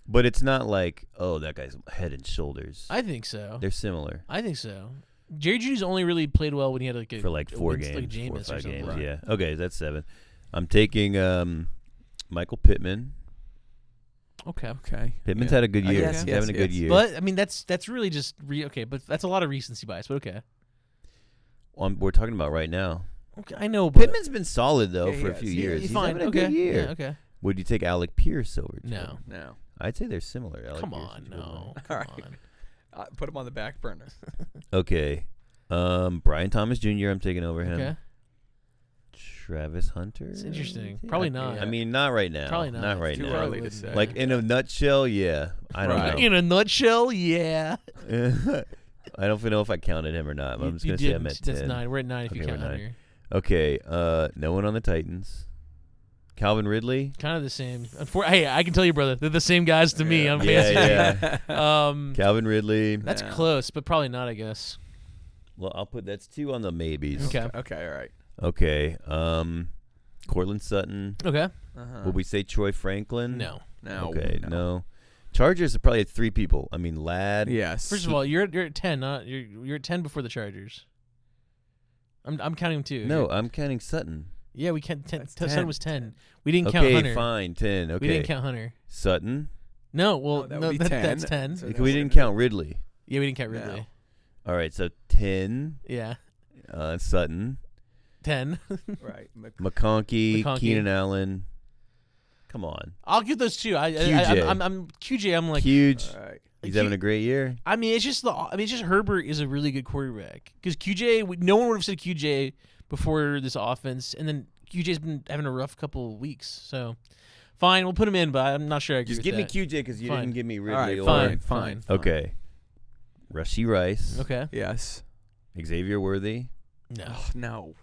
But it's not like, oh, that guy's head and shoulders. I think so. They're similar I think so. Jerry Judy's only really played well when he had like a for like a 4 win- games, like 4 or Jameis or 5 something. games. Right. Yeah. Okay, that's 7. I'm taking Michael Pittman. Okay. Okay. Pittman's Yeah. had a good year. yes, He's yes, having a good yes. year. But I mean, that's really just okay. But that's a lot of recency bias. But okay. We're talking about right now. Okay, I know. But Pittman's been solid though Yeah, for a he few has. years. he's He's fine. having a Okay. good year. Yeah. Okay. Would you take Alec Pierce over? No. No. I'd say they're similar. Alec Come Pierce on. is a good No. one. Come All right. on. Put him on the back burner. Okay. Brian Thomas Jr. I'm taking over him. Okay. Travis Hunter. It's interesting. Yeah. Probably not. I mean, not right now. Probably not. right Too now. early to Wouldn't say. be. Like in a nutshell, yeah. I don't Right. know. In a nutshell, yeah. I don't know if I counted him or not. I'm just You gonna say I'm didn't. at 10. That's 9. We're at 9 if you Okay, count we're 9. Hunter. Okay. No one on the Titans. Calvin Ridley. Kind of the same. Hey, I can tell you, brother, they're the same guys to me. I'm Yeah, fantasy. yeah. Calvin Ridley. That's Yeah. close, but probably not, I guess. Well, I'll put that's 2 on the maybes. Okay. Okay. All right. Okay. Cortland Sutton. Okay. Uh-huh. Will we say Troy Franklin? No. No. Okay. No. Chargers are probably 3 people. I mean, Ladd. Yes. First of all, you're at 10, not you're at 10 before the Chargers. I'm counting them too. No, I'm counting Sutton. Yeah, we can't. That's Sutton 10. was 10. We didn't count Okay, Hunter. fine. 10. Okay. We didn't count Hunter. Sutton. No, well, that no, would be 10. that's 10. So We that didn't would- count Ridley. Yeah, we didn't count No. Ridley. All right, so 10. Yeah, Sutton. 10. Right. McConkey. Keenan Allen. Come on. I'll give those 2. QJ. I'm QJ. I'm like, Huge. All right. He's Q- having a great year. I mean, it's just Herbert is a really good quarterback because QJ. No one would have said QJ before this offense, and then QJ's been having a rough couple of weeks. So, fine, we'll put him in, but I'm not sure I agree Just with give me that. QJ because you Fine. didn't give me All Ridley. right. or Fine. Fine. Okay. Rashee Rice. Okay. Yes. Xavier Worthy. No. No.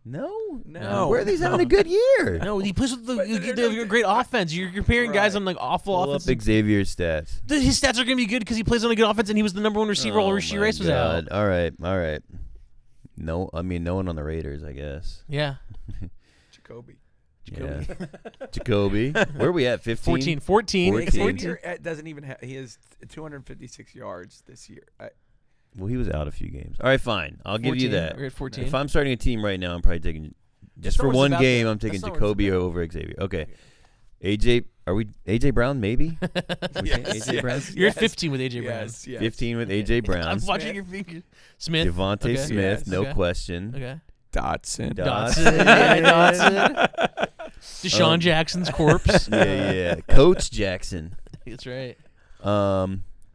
No. Worthy's having a good year. No, he plays with the great offense. You're comparing guys on like awful Pull offense. up Xavier's stats. His stats are going to be good because he plays on a good offense and he was the number one receiver while Rashee Rice was out. All right. No, I mean no one on the Raiders, I guess. Yeah. Jakobi. Yeah. Jakobi. Where are we at? 15? 14. Xavier doesn't even have. He has 256 yards this year. Well, he was out a few games. All right, fine. I'll give you that. We're at 14. If I'm starting a team right now, I'm probably taking just for not what it's one about, game. though. I'm taking That's not what it's Jakobi about. over Xavier. Okay. AJ, are we AJ Brown? Maybe. AJ Brown. You're at 15 with AJ Brown. Yes. 15 with AJ Brown. I'm watching your fingers. Smith. Devontae Okay. Smith, Yes. no Okay. question. Okay. Dotson. Dotson. Yeah, Dotson. Deshaun Jackson's corpse. Yeah. Coach Jackson. That's right.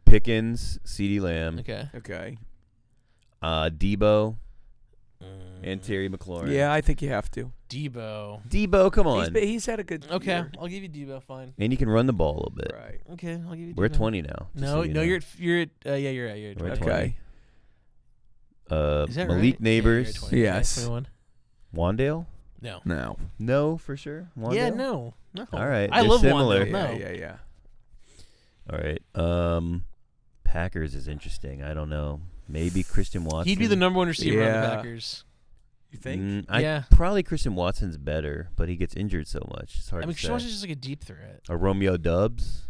Pickens, CeeDee Lamb, Okay. Okay. Debo, and Terry McLaurin. Yeah, I think you have to. Debo. Come on. He's had a good Okay. year. I'll give you Debo. Fine. And you can run the ball a little bit. Right. Okay. I'll give you Debo. We're at 20 now. just No, so you know. you're at yeah, you're at We're at 20. Okay. Is that Malik right? Neighbors, Yeah, you're at 20. Yes. 21. Wandale. No. No. No, for sure. Wandale? Yeah, no. All right, I they're love similar. Wandale. No. Yeah. All right. Packers is interesting. I don't know. Maybe Christian Watson. He'd be the number one receiver on the Yeah. Packers. You think? Yeah. Probably Christian Watson's better, but he gets injured so much. It's hard I mean, to Christian say. is just like a deep threat. A Romeo Dubs.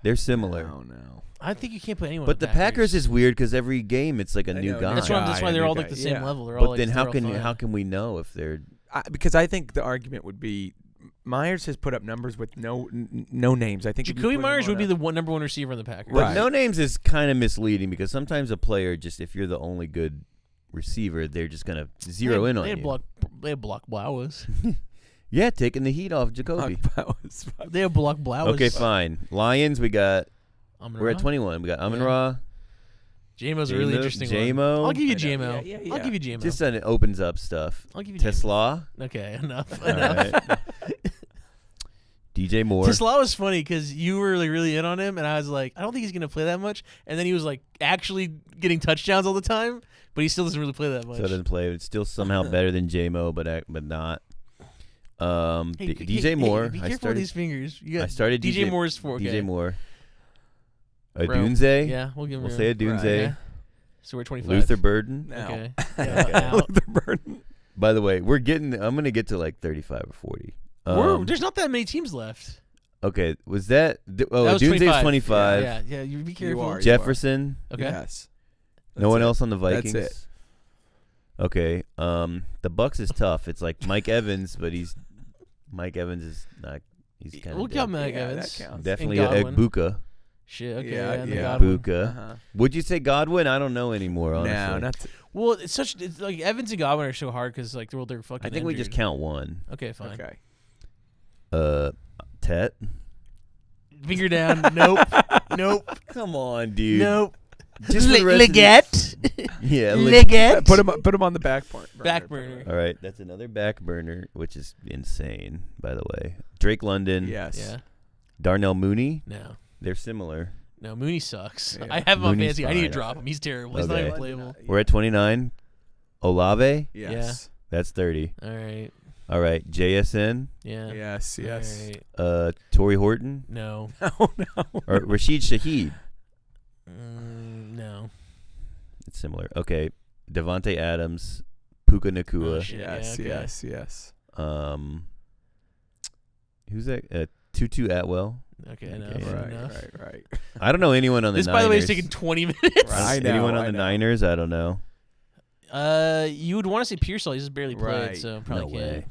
They're similar. No. I think you can't put anyone. But on the Packers is weirred because every game it's like a I new know, guy. That's why they're all like the same Yeah. level. They're all But like, then how they're all can we know if they're Because I think the argument would be Myers has put up numbers with no names. I think if you put Jakobi him Meyers on would be a- the number one receiver on the Packers. But Right. no names is kind of misleading because sometimes a player just if you're the only good receiver, they're just gonna zero in on they you. They had block Blowers. Yeah, taking the heat off Jakobi. They have block Blowers. Okay, fine. Lions, we got. We're at 21. We got Amon-Ra. JMO's a really interesting one. JMO. I'll give you I know, JMO. yeah. I'll give you JMO. Just it opens up stuff. I'll give you Tesla. JMO. Okay, enough. All right. DJ Moore. Tesla was funny because you were like really in on him, and I was like, I don't think he's gonna play that much. And then he was like actually getting touchdowns all the time, but he still doesn't really play that much. So it doesn't play. It's still somehow better than JMO, but not. DJ Moore. Be I careful with these started. fingers. I started DJ Moore's 4K. DJ Moore. Bro. Adunze. Yeah, we'll give him. We'll say Adunze. Okay. So we're 25. Luther Burden. No. Okay. Luther Burden. By the way, I'm gonna get to like 35 or 40. There's not that many teams left. Okay, was that? That was Adunze's 25. 25. Yeah. You be careful. are. Jefferson. Okay. Yes. No one it. else on the Vikings. That's it. Okay. The Bucks is tough. It's like Mike Evans, but Mike Evans is not. He's kind of. We'll count Mike Yeah, Evans. that counts. Definitely And Godwin. Buka. Shit. Okay. Yeah, and the yeah. Godwin. Buka. Uh-huh. Would you say Godwin? I don't know anymore. Honestly. No, not. Well, it's like Evans and Godwin are so hard because like they're fucking. I think we just injured. count one. Okay, fine. Okay. Tet. Finger down. Nope. Come on, dude. Nope. Just for the rest of the- Leggett. Yeah. Leggett. Put him on the back burner. Back burner. All right, that's another back burner, which is insane, by the way. Drake London. Yes. Yeah. Darnell Mooney. No. They're similar. No, Mooney sucks. Yeah. I have him on Mooney's fantasy. I need to fine. drop him. He's terrible. He's not Okay. even playable. We're at 29. Olave. Yes. That's 30. All right. All right, JSN. Yeah. Yes. Yes. All right. Torrey Horton. No. No. No. Or Rashid Shaheed. No. It's similar. Okay, Devontae Adams. Puka Nakua. Oh, shit. Yes. Yeah, okay. Yes. Yes. Who's that? Tutu Atwell. Okay, enough. Okay. Enough. Right. I don't know anyone on the This, Niners. by the way, is taking 20 minutes. I know, Anyone on I the know. Niners? I don't know. You would want to say Pearsall. He's just barely played, Right. so probably No can't. way.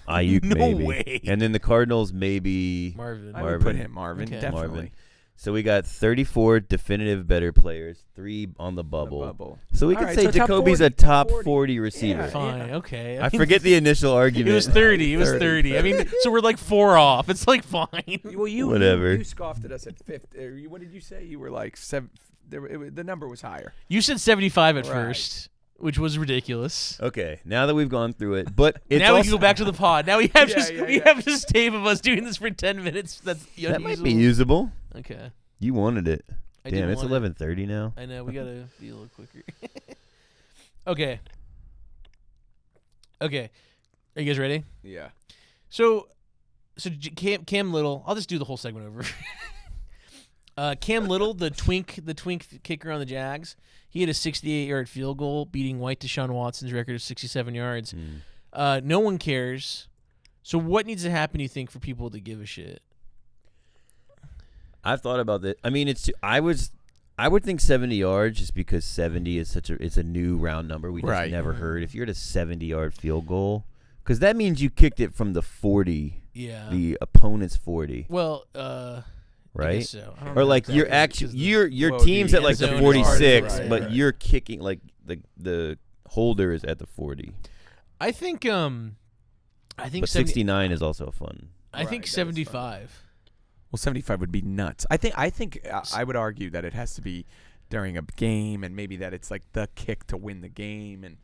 Ayuk No maybe. way. And then the Cardinals maybe. Marvin. I would put him Marvin. Okay. Definitely. Marvin. So we got 34 definitive better players, 3 on the bubble. So we All could right, say so top Jacoby's 40, a top 40. 40 receiver. Yeah. Fine. Okay. I forget the initial argument. It was 30. It was 30. 30. I mean, so we're like 4 off. It's like fine. Well, Whatever. You scoffed at us at 50. What did you say? You were like 7. The number was higher. You said 75 at Right. first, which was ridiculous. Okay, now that we've gone through it, but it's Now we also, can go back to the pod. Now we have Yeah, we yeah. have this tape of us doing this for 10 minutes. That's that might be unusable. usable. Okay. You wanted it. Damn, it's 11:30 now. I know, we gotta be a little quicker. Okay. Are you guys ready? Yeah. So Cam Little, I'll just do the whole segment over. Cam Little, the twink kicker on the Jags, he had a 68-yard field goal, beating White Deshaun Watson's record of 67 yards. No one cares. So what needs to happen, you think, for people to give a shit? I've thought about that. I mean, I would think 70 yards, just because 70 is it's a new round number we just never heard. If you're at a 70-yard field goal, because that means you kicked it from the 40, the opponent's 40. Well, right? I guess so. I don't or know like exactly, your team's at like the zone 46, right, but you're kicking like the holder is at the 40. I think But 69 is also fun. I think 75. Well, 75 would be nuts. I think I would argue that it has to be during a game, and maybe that it's like the kick to win the game, and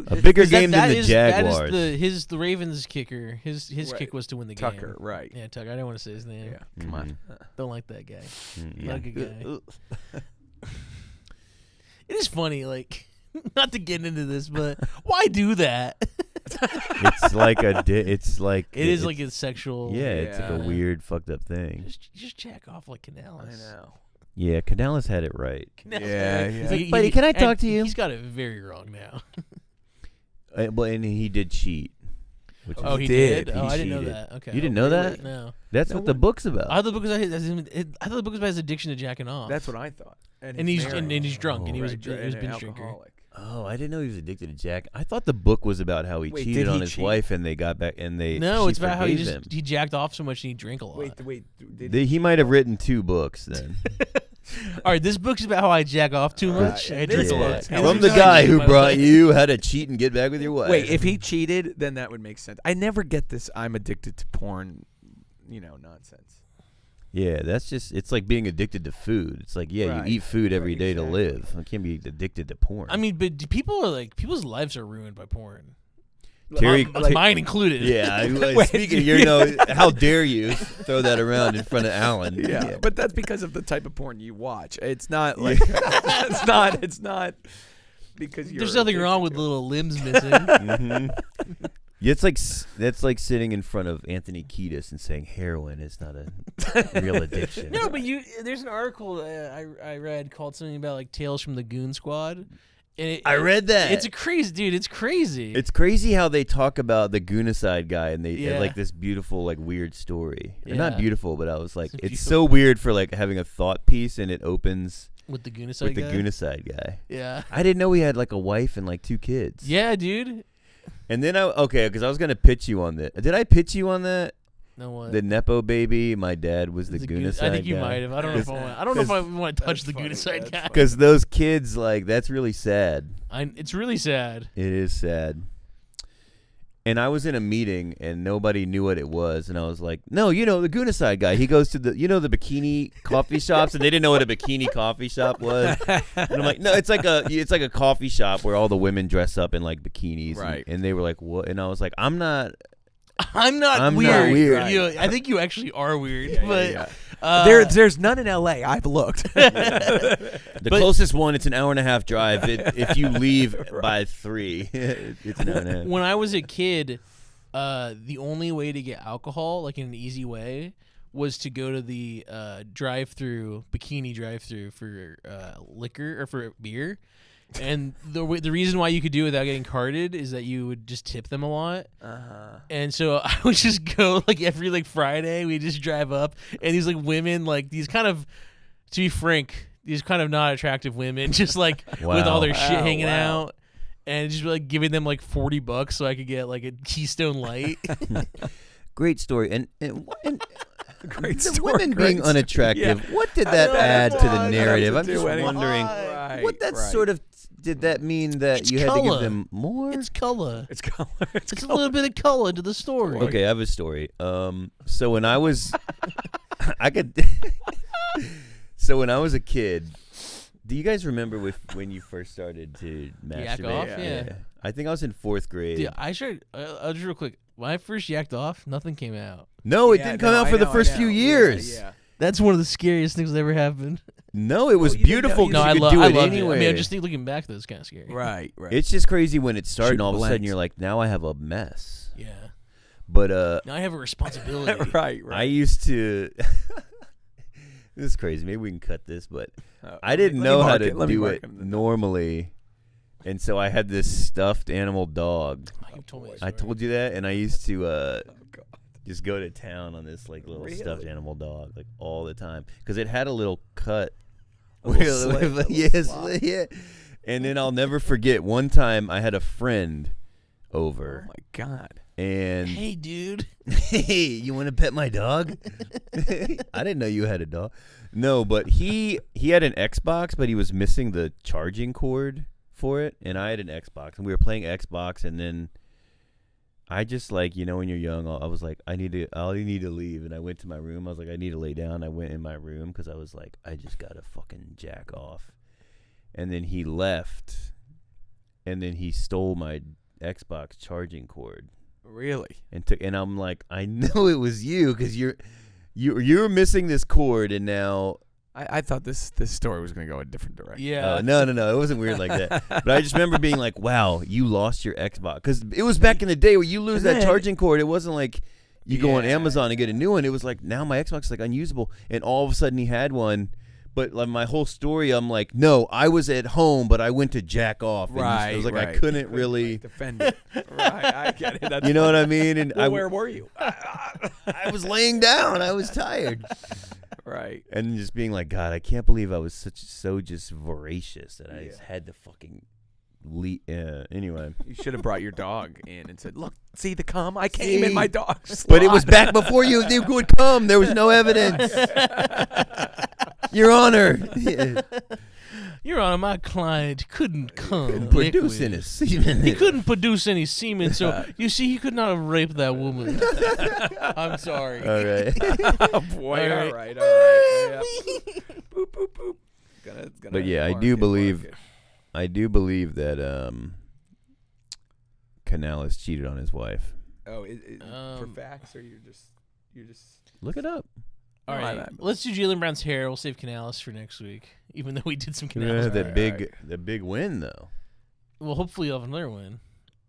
a bigger game than the Jaguars. That is the Ravens kicker. His kick was to win the game. Tucker, right? Yeah, Tucker. I don't want to say his name. Yeah, come on. Don't like that guy. Yeah. Not a good guy. It is funny, like, not to get into this, but why do that? It's like it is like a sexual. Yeah, it's like a weird, fucked up thing. Just jack off like Canales. I know. Yeah, Canales had it right. Yeah. Like, buddy, can I talk to you? He's got it very wrong now. And he did cheat. He did. I didn't know that. Okay. You didn't know that? No. That's what the book's about. I thought the book was about his addiction to jacking off. That's what I thought. And he's drunk, and he was a binge drinker. Alcoholic. Oh, I didn't know he was addicted to Jack. I thought the book was about how he cheated on his wife, and they got back, and they it's about how he jacked off so much and he drank a lot. Wait. He might have written 2 books then. All right, this book's about how I jack off too much. I drink a lot. From the guy who brought you how to cheat and get back with your wife. Wait, if he cheated, then that would make sense. I never get this I'm addicted to porn, nonsense. Yeah, it's like being addicted to food. It's like, you eat food every day to live. I can't be addicted to porn. I mean, but people's lives are ruined by porn. Mine included. Yeah. Speaking of, how dare you throw that around in front of Alan? Yeah, but that's because of the type of porn you watch. It's not like it's not because there's nothing wrong with little limbs missing. Mm-hmm. Yeah, that's like sitting in front of Anthony Kiedis and saying heroin is not a real addiction. No, but there's an article I read called something about like Tales from the Goon Squad. And I read that. It's crazy, dude. It's crazy. It's crazy how they talk about the Goonicide guy, and they have like this beautiful, like weird story. Yeah. Not beautiful, but I was like, it's so weird for like having a thought piece, and it opens with the Goonicide guy. Yeah. I didn't know he had like a wife and like 2 kids. Yeah, dude. And then because I was gonna pitch you on that. Did I pitch you on that? No, what? The Nepo baby. My dad was the Goonicide guy. I think you might have. I don't know if I want to touch the Goonicide guy. Because those kids, like, that's really sad. It's really sad. It is sad. And I was in a meeting, and nobody knew what it was. And I was like, no, the Goonicide guy. He goes to the bikini coffee shops, and they didn't know what a bikini coffee shop was. And I'm like, no, it's like a coffee shop where all the women dress up in like bikinis. Right. And they were like, what? And I was like, I'm not weird. Not weird. Right. I think you actually are weird. There's none in LA. I've looked. The closest one, it's an hour and a half drive. If you leave by 3, it's an hour and a half. When I was a kid, the only way to get alcohol, like in an easy way, was to go to the bikini drive-through for liquor or for beer. And the reason why you could do it without getting carded is that you would just tip them a lot. And so I would just go like every like Friday, we just drive up, and these like women, like these kind of, to be frank, these kind of not attractive women, just like with all their shit hanging out, and just like giving them like $40 so I could get like a Keystone Light. Great story, and great the story. Women being unattractive. Yeah. What did that add to the narrative? I'm just wondering what that sort of. Did that mean that you had to give them more? It's color. It's color. It's a little bit of color to the story. Okay, I have a story. So when I was, So when I was a kid, do you guys remember when you first started to masturbate? Yak off? Yeah. I think I was in 4th grade. Dude, just real quick. When I first yacked off, nothing came out. No, it didn't come out for the first few years. Yeah. That's one of the scariest things that ever happened. No, it was you didn't beautiful know- because No, you I could do it loved anyway. I mean, I just think looking back, though, it's kind of scary. Right. It's just crazy when it started, and Shoot all of a sudden blanks. you're like, now I have a mess. Yeah. But Now I have a responsibility. right. I used to. This is crazy. Maybe we can cut this, but I didn't let me know how mark to it. Let me do mark it it. normally, and so I had this stuffed animal dog. Oh, you told me this I story. told you that, and I used to God. just go to town on this like little stuffed Really? animal dog like all the time because it had a little cut. A little slit, a little Yes, slot. yeah. And then I'll never forget one time I had a friend over, Oh my God. and Hey, dude. hey, you want to pet my dog? I didn't know you had a dog. No, but he had an Xbox, but he was missing the charging cord for it, and I had an Xbox, and we were playing Xbox, and then I just like, when you're young, I was like, I need to leave, and I went to my room. I was like, I need to lay down. I went in my room because I was like, I just gotta fucking jack off. And then he left, and then he stole my Xbox charging cord. Really? And I'm like, I know it was you because you're missing this cord, and now I thought this story was going to go a different direction. Yeah. no, it wasn't weird like that. But I just remember being like, wow, you lost your Xbox because it was back in the day where you lose And that then- charging cord. It wasn't like you go on Yeah. Amazon and get a new one. It was like now my Xbox is like unusable, and all of a sudden he had one. But like my whole story, I'm like, no, I was at home, but I went to jack off. And Right. I was like, right. I couldn't really. defend it. Right. I get it. That's You know what I mean? And Well, where were you? I was laying down. I was tired. Right. And just being like, God, I can't believe I was so just voracious that I just had to fucking anyway. You should have brought your dog in and said, "Look, see the cum? I came in my dog's But it was slot." back before you would come. There was no evidence. Your Honor. Yeah. Your Honor, my client couldn't come. Produce liquid. any semen. He couldn't produce any semen, so you see, he could not have raped that woman. I'm sorry. All right. Oh boy! All All right. right. Yeah. Boop boop boop. It's gonna But yeah, I mark do it, believe- mark it. I do believe that Canales cheated on his wife. Oh, for Um, facts, or you're just Look it up. All No, right, let's do Jaylen Brown's hair. We'll save Canales for next week, even though we did some We're gonna Canales. have that Alright, the big win though. Well, hopefully you'll have another win.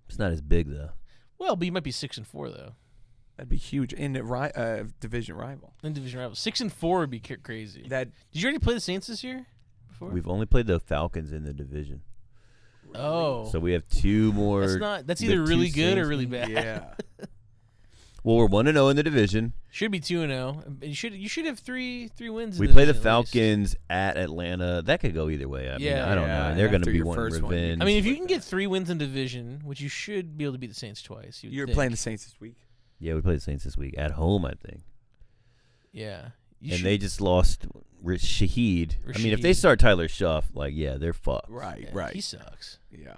It's not as big though. Well, but you might be 6-4 though. that'd be huge in a division rival. In division rival, 6-4 would be crazy. That Did you already play the Saints this year? Before? We've only played the Falcons in the division, Oh, so we have two more. that's not. That's the either two really good or Saints- really bad. yeah. Well, we're 1-0 in the division. Should be 2-0. You should have three wins. In We the play the division at least. Falcons at Atlanta. That could go either way. I mean, Yeah. I don't know. Yeah, And they're going to after be your wanting first one, you- revenge. I mean, if you like can get 3 wins in division, which you should be able to beat the Saints twice. You're playing the Saints this week. yeah, we play the Saints this week at home, I think. Yeah. And they just lost Shaheed. I mean, if they Rasheed. start Tyler Shuff, like, yeah, they're fucked. Right. Yeah, Right. He sucks. Yeah.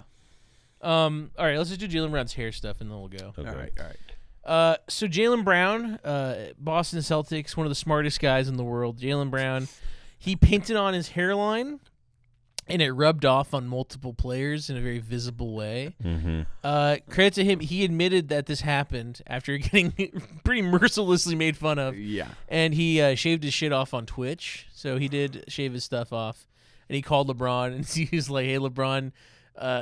All right, let's just do Jaylen Brown's hair stuff, and then we'll go. Okay. All right. All right. So Jaylen Brown, Boston Celtics, one of the smartest guys in the world. Jaylen Brown, he painted on his hairline, and it rubbed off on multiple players in a very visible way. Mm-hmm. Credit to him, he admitted that this happened after getting pretty mercilessly made fun of, Yeah. and he shaved his shit off on Twitch. So he did shave his stuff off, and he called LeBron, and he was like, "Hey, LeBron."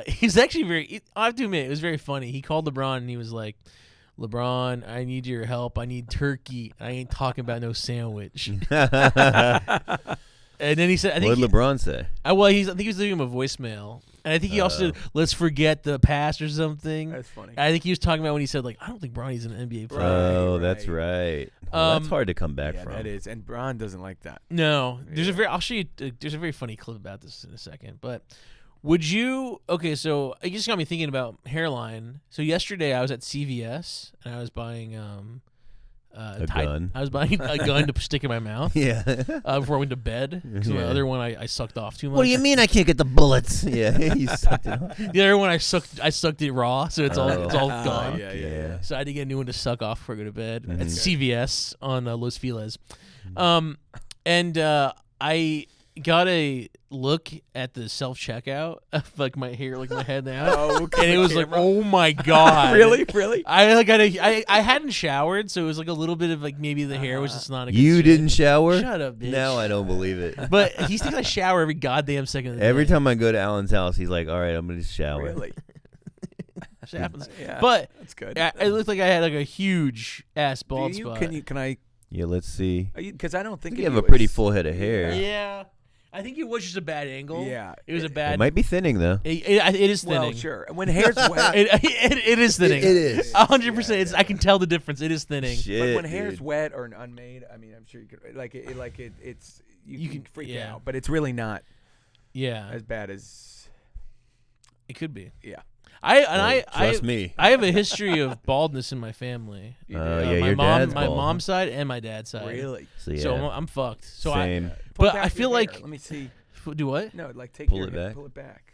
He's actually I have to admit, it was very funny. He called LeBron, and he was like, "LeBron, I need your help. I need turkey. I ain't talking about no sandwich." And then he said, "I think." What did LeBron say? I think he was leaving him a voicemail, and I think he also said, "Let's forget the past" or something. That's funny. I think he was talking about when he said, "Like, I don't think Bronny's an NBA player." Oh, Right, that's right. right. Well, that's Um, hard to come back Yeah, from. that is. And Braun doesn't like that. No, there's Yeah. I'll show you. There's a very funny clip about this in a second. But would you? Okay, so it just got me thinking about hairline. So yesterday I was at CVS and I was buying A gun. I was buying a gun to stick in my mouth Yeah. before I went to bed because my Yeah. other one I sucked off too much. What do you mean I can't get the bullets? Yeah, you sucked it off. The other one I sucked it raw, so it's all gone. Yeah. So I had to get a new one to suck off before I go to bed at Mhm. CVS on Los Feliz. And I got a look at the self checkout of like my hair, like my head now, okay. and it was like, oh my god, really? I hadn't showered, so it was like a little bit of like maybe the hair was just not a good You shape. didn't shower? Shut up, bitch. Now I don't believe it. But he thinks I shower every goddamn second of the Every day. time I go to Alan's house, he's like, all right, I'm going to shower. Really? Shit happens. Yeah, But that's good. it looked like I had like a huge ass bald spot. Can I? Yeah, let's see. Because I don't think You of have a as- pretty full head of hair. Yeah, I think it was just a bad angle. Yeah, it was a bad. It might be thinning, though. It is thinning. Well, sure. When hair's wet, It is thinning. It is. 100%. I can tell the difference. It is thinning. Shit, but when hair's dude. wet or unmade, I mean, I'm sure you could it's you can freak yeah. out, but it's really not Yeah, as bad as it could be. yeah. Trust me. I have a history of baldness in my family. You Yeah, do. my your mom, dad's my bald. mom's side and my dad's side. Really? So, yeah. So I'm fucked. So Same. Pull But back I feel your hair. like- let me see. do what? No, like take Pull your it hair, back. pull it back.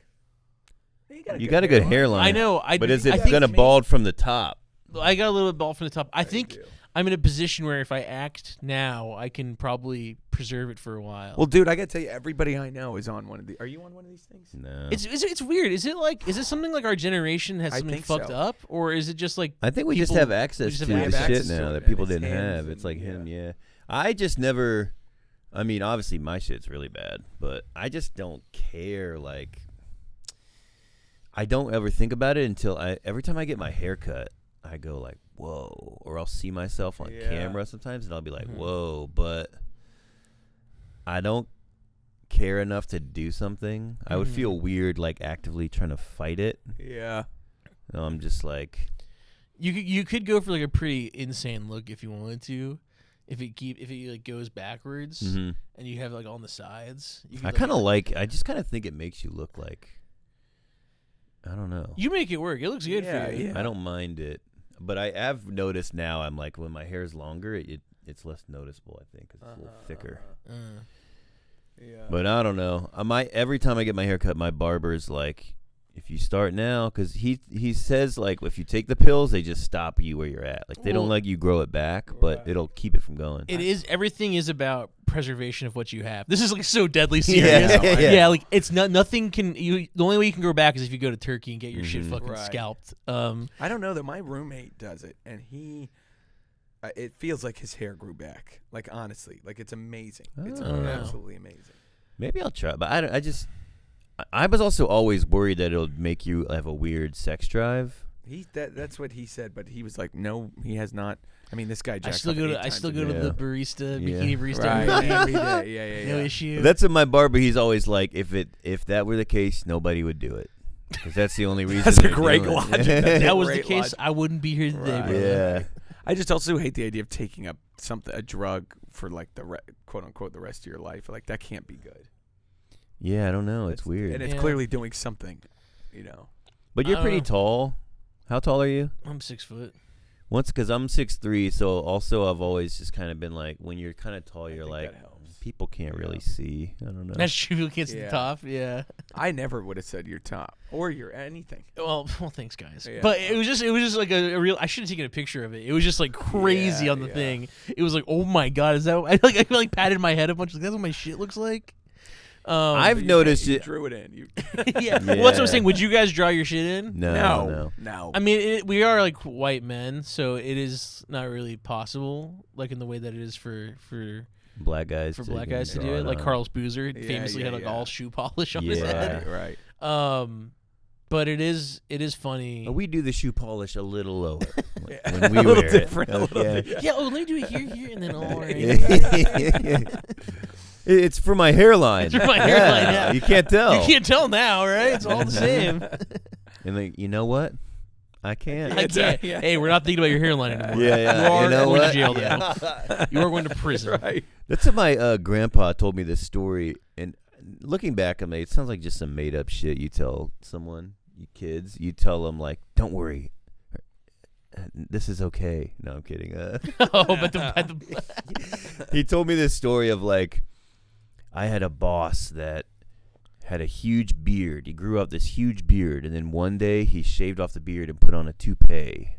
You got a good hairline. I know. But is I it think going to bald from the top? I got a little bit bald from the top. I you think do. I'm in a position where if I act now, I can probably preserve it for a while. Well, dude, I gotta tell you, everybody I know is on one of the. Are you on one of these things? No. It's weird. Is it something like our generation has I something think fucked so. up, or is it just like I think we just people- have access just to have the access shit to now it, that and people it's didn't him, have. and It's like him, yeah. yeah. I just never. I mean, obviously my shit's really bad, but I just don't care. Like, I don't ever think about it until every time I get my hair cut, I go like, whoa, or I'll see myself on Yeah. camera sometimes, and I'll be like, Mhm. whoa, but I don't care enough to do something. I would Mhm. feel weird, like actively trying to fight it. Yeah. No, I'm just like, you could go for like a pretty insane look if you wanted to, if it like goes backwards mhm. and you have like on the sides. You I could, kind of like. I just kind of think it makes you look like. I don't know. you make it work. It looks good Yeah, for you. yeah. I don't mind it, but I have noticed now. I'm like, when my hair's longer, it's less noticeable. I think 'cause it's a little thicker. Yeah. But I don't know. Every time I get my hair cut, my barber's like, if you start now, because he says like, if you take the pills, they just stop you where you're at. Like they don't Well- let you grow it back, but Right. it'll keep it from going. Everything is about preservation of what you have. This is like so deadly Yeah, serious. yeah. Like it's not nothing can you. The only way you can grow back is if you go to Turkey and get your shit Mhm. fucking Right. scalped. I don't know that my roommate does it, and he. It feels like his hair grew back. Like honestly, like it's amazing. It's Oh. absolutely amazing. Maybe I'll try, but I was also always worried that it'll make you have a weird sex drive. That's what he said, but he was like, no, he has not. I mean, this guy. I jacks still off go 8 to times a the day. Yeah. barista, Yeah. bikini barista Right, every day. every day. Yeah. No issue. That's what my barber. He's always like, if that were the case, nobody would do it, because that's the only reason. That's a they're great doing it. logic. If That's that was the great case, logic. I wouldn't be here today, Right. brother. Yeah. I just also hate the idea of taking up a drug for like the quote unquote the rest of your life. Like that can't be good. Yeah, I don't know. It's weird. and it's Yeah. clearly doing something. You know. But you're I pretty don't tall. How tall are you? I'm 6 foot. Because I'm 6'3", so also I've always just kind of been like, when you're kind of tall, you're think like, that helps. people can't Yeah. really see. I don't know. That's true. People can't see the Yeah. top. Yeah. I never would have said you're top or you're anything. Well, thanks, guys. Yeah. But it was just like a real. I should have taken a picture of it. It was just like crazy Yeah, on the yeah. thing. It was like, oh my god, is that? I feel like patted my head a bunch. Like that's what my shit looks like. I've But noticed you it. drew it in. You yeah. Well, that's what I'm Yeah. saying. Would you guys draw your shit in? No. I mean, we are like white men, so it is not really possible, like in the way that it is for Black guys. black guys to do draw it. Like on. Carlos Boozer Yeah, famously had like yeah. all shoe polish on his Yeah. head. right. But it is funny. We do the shoe polish a little lower Yeah. when we A little wear different, it. a little Okay. bit. Yeah. Oh, let me do it here, and then all right. It's for my hairline. It's for my hairline, yeah. You can't tell. You can't tell now, right? It's all the same. And like, you know what? I can't. I can't. Yeah. Hey, we're not thinking about your hairline anymore. Yeah. You are You know going what? to jail Yeah. now. You are going to prison. Right. That's what my grandpa told me this story. And looking back on it, it sounds like just some made up shit you tell someone, you kids. You tell them, like, don't worry. This is okay. No, I'm kidding. Oh, but the He told me this story of, like, I had a boss that had a huge beard. He grew out this huge beard, and then one day he shaved off the beard and put on a toupee.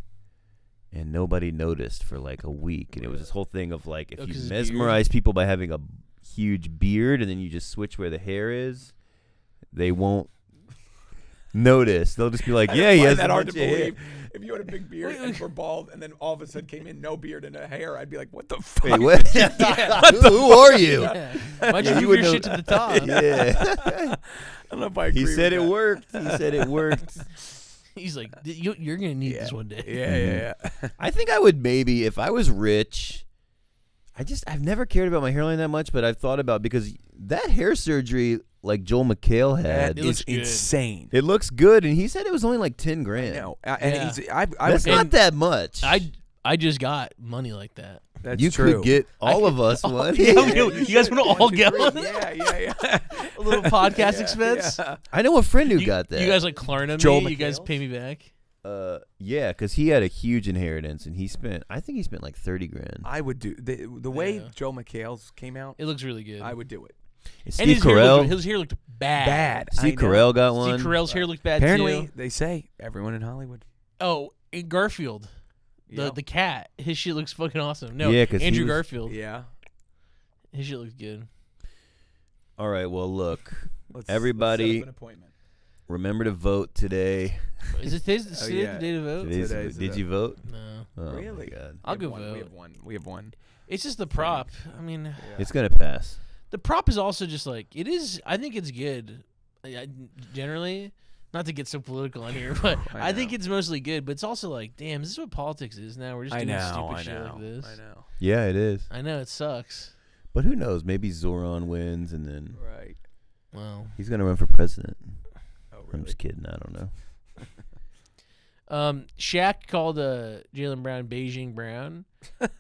And nobody noticed for like a week. And it was this whole thing of like, if Oh, you 'cause his mesmerize people by having a huge beard and then you just switch where the hair is, they won't notice. They'll just be like, "Yeah, he has that a hard bunch to of hair." believe. If you had a big beard and were bald, and then all of a sudden came in no beard and a hair, I'd be like, "What the fuck?" Wait, what? Who are you? Yeah. Why'd you Yeah, move would your shit to the top? Yeah. I don't know if I agree He said it with that. worked. He said it worked. He's like, you're gonna need this one day. Yeah. I think I would maybe, if I was rich, I've never cared about my hairline that much, but I've thought about, because that hair surgery like Joel McHale had, That It looks is good. insane. it looks good, and he said it was only like 10 grand. No, Yeah. and he's, I That's would, not that much. I just got money like that. that's you true. could get all of us one. Yeah, you guys want to all get one? Yeah. A little podcast expense. Yeah. I know a friend who You, got that. you guys like Klarna Joel me? You guys McHale's? pay me back? Yeah, because he had a huge inheritance, and I think he spent like 30 grand. I would do the way Yeah. Joe McHale's came out. It looks really good. I would do it. And and Steve Carell. his hair looked bad. Bad. I Steve know. Carell got one. Steve Carell's hair looked bad Apparently, too. they say everyone in Hollywood. Oh, and Garfield, Yeah. the cat. His shit looks fucking awesome. No, Yeah, 'cause he Andrew was- Garfield. Yeah. His shit looks good. All right, well, look. Let's Everybody- set up an appointment. Remember to vote today. Is it today's yeah. the day to vote? Today's, did you vote? No, Oh, my Really? God. I'll We go have one. vote. We have one. It's just the prop. I mean, Yeah. It's going to pass. the prop is also just like it is. I think it's good. Generally, not to get so political on here, but I I think know. it's mostly good. But it's also like, damn, this is what politics is now. We're just doing stupid shit like this. I know. Yeah, it is. I know it sucks. But who knows? Maybe Zoran wins, and then Right. Well, he's going to run for president. Oh, I'm really? just kidding. I don't know. Shaq called Jaylen Brown Beijing Brown,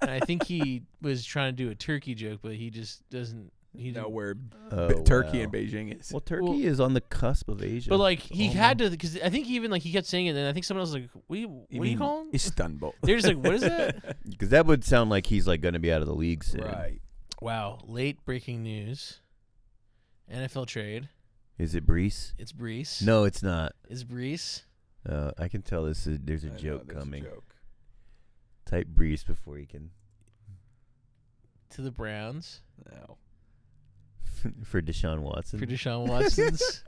and I think he was trying to do a turkey joke, but he just doesn't. He No, didn't. where Oh, Turkey wow. and Beijing is. Well, Turkey Well- is on the cusp of Asia. But like he Almost. had to, because I think even like he kept saying it, and I think someone else was like, what do you call him? Istanbul. They're just like, what is that? Because that would sound like he's like going to be out of the league soon. Right. Wow, late breaking news. NFL trade. Is it Brees? It's Brees. No, it's not. It's Brees I can tell there's a I know, joke there's a coming. joke. Type Brees before he can. to the Browns No. For Deshaun Watson. for Deshaun Watson's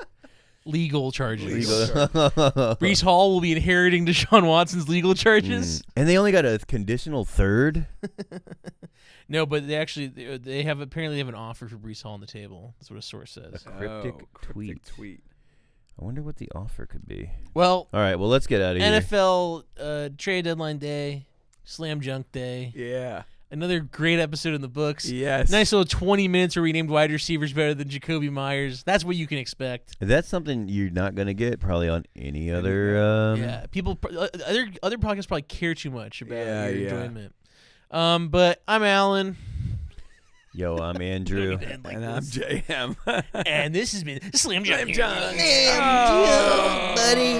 legal charges. Legal. Brees Hall will be inheriting Deshaun Watson's legal charges. And they only got a conditional third. No, but they actually they have apparently they have an offer for Brees Hall on the table. That's what a source says. Cryptic tweet. I wonder what the offer could be. Well, All right, well, let's get out of here. NFL trade deadline day, slam junk day. Yeah. Another great episode in the books. Yes. Nice little 20 minutes where we named wide receivers better than Jakobi Myers. That's what you can expect. That's something you're not going to get probably on any other. Yeah, people, other podcasts probably care too much about your Yeah. enjoyment. But I'm Alan, Yo, I'm Andrew. And I'm JM. and this has been Slam Junk. Slam Junk. Damn, buddy.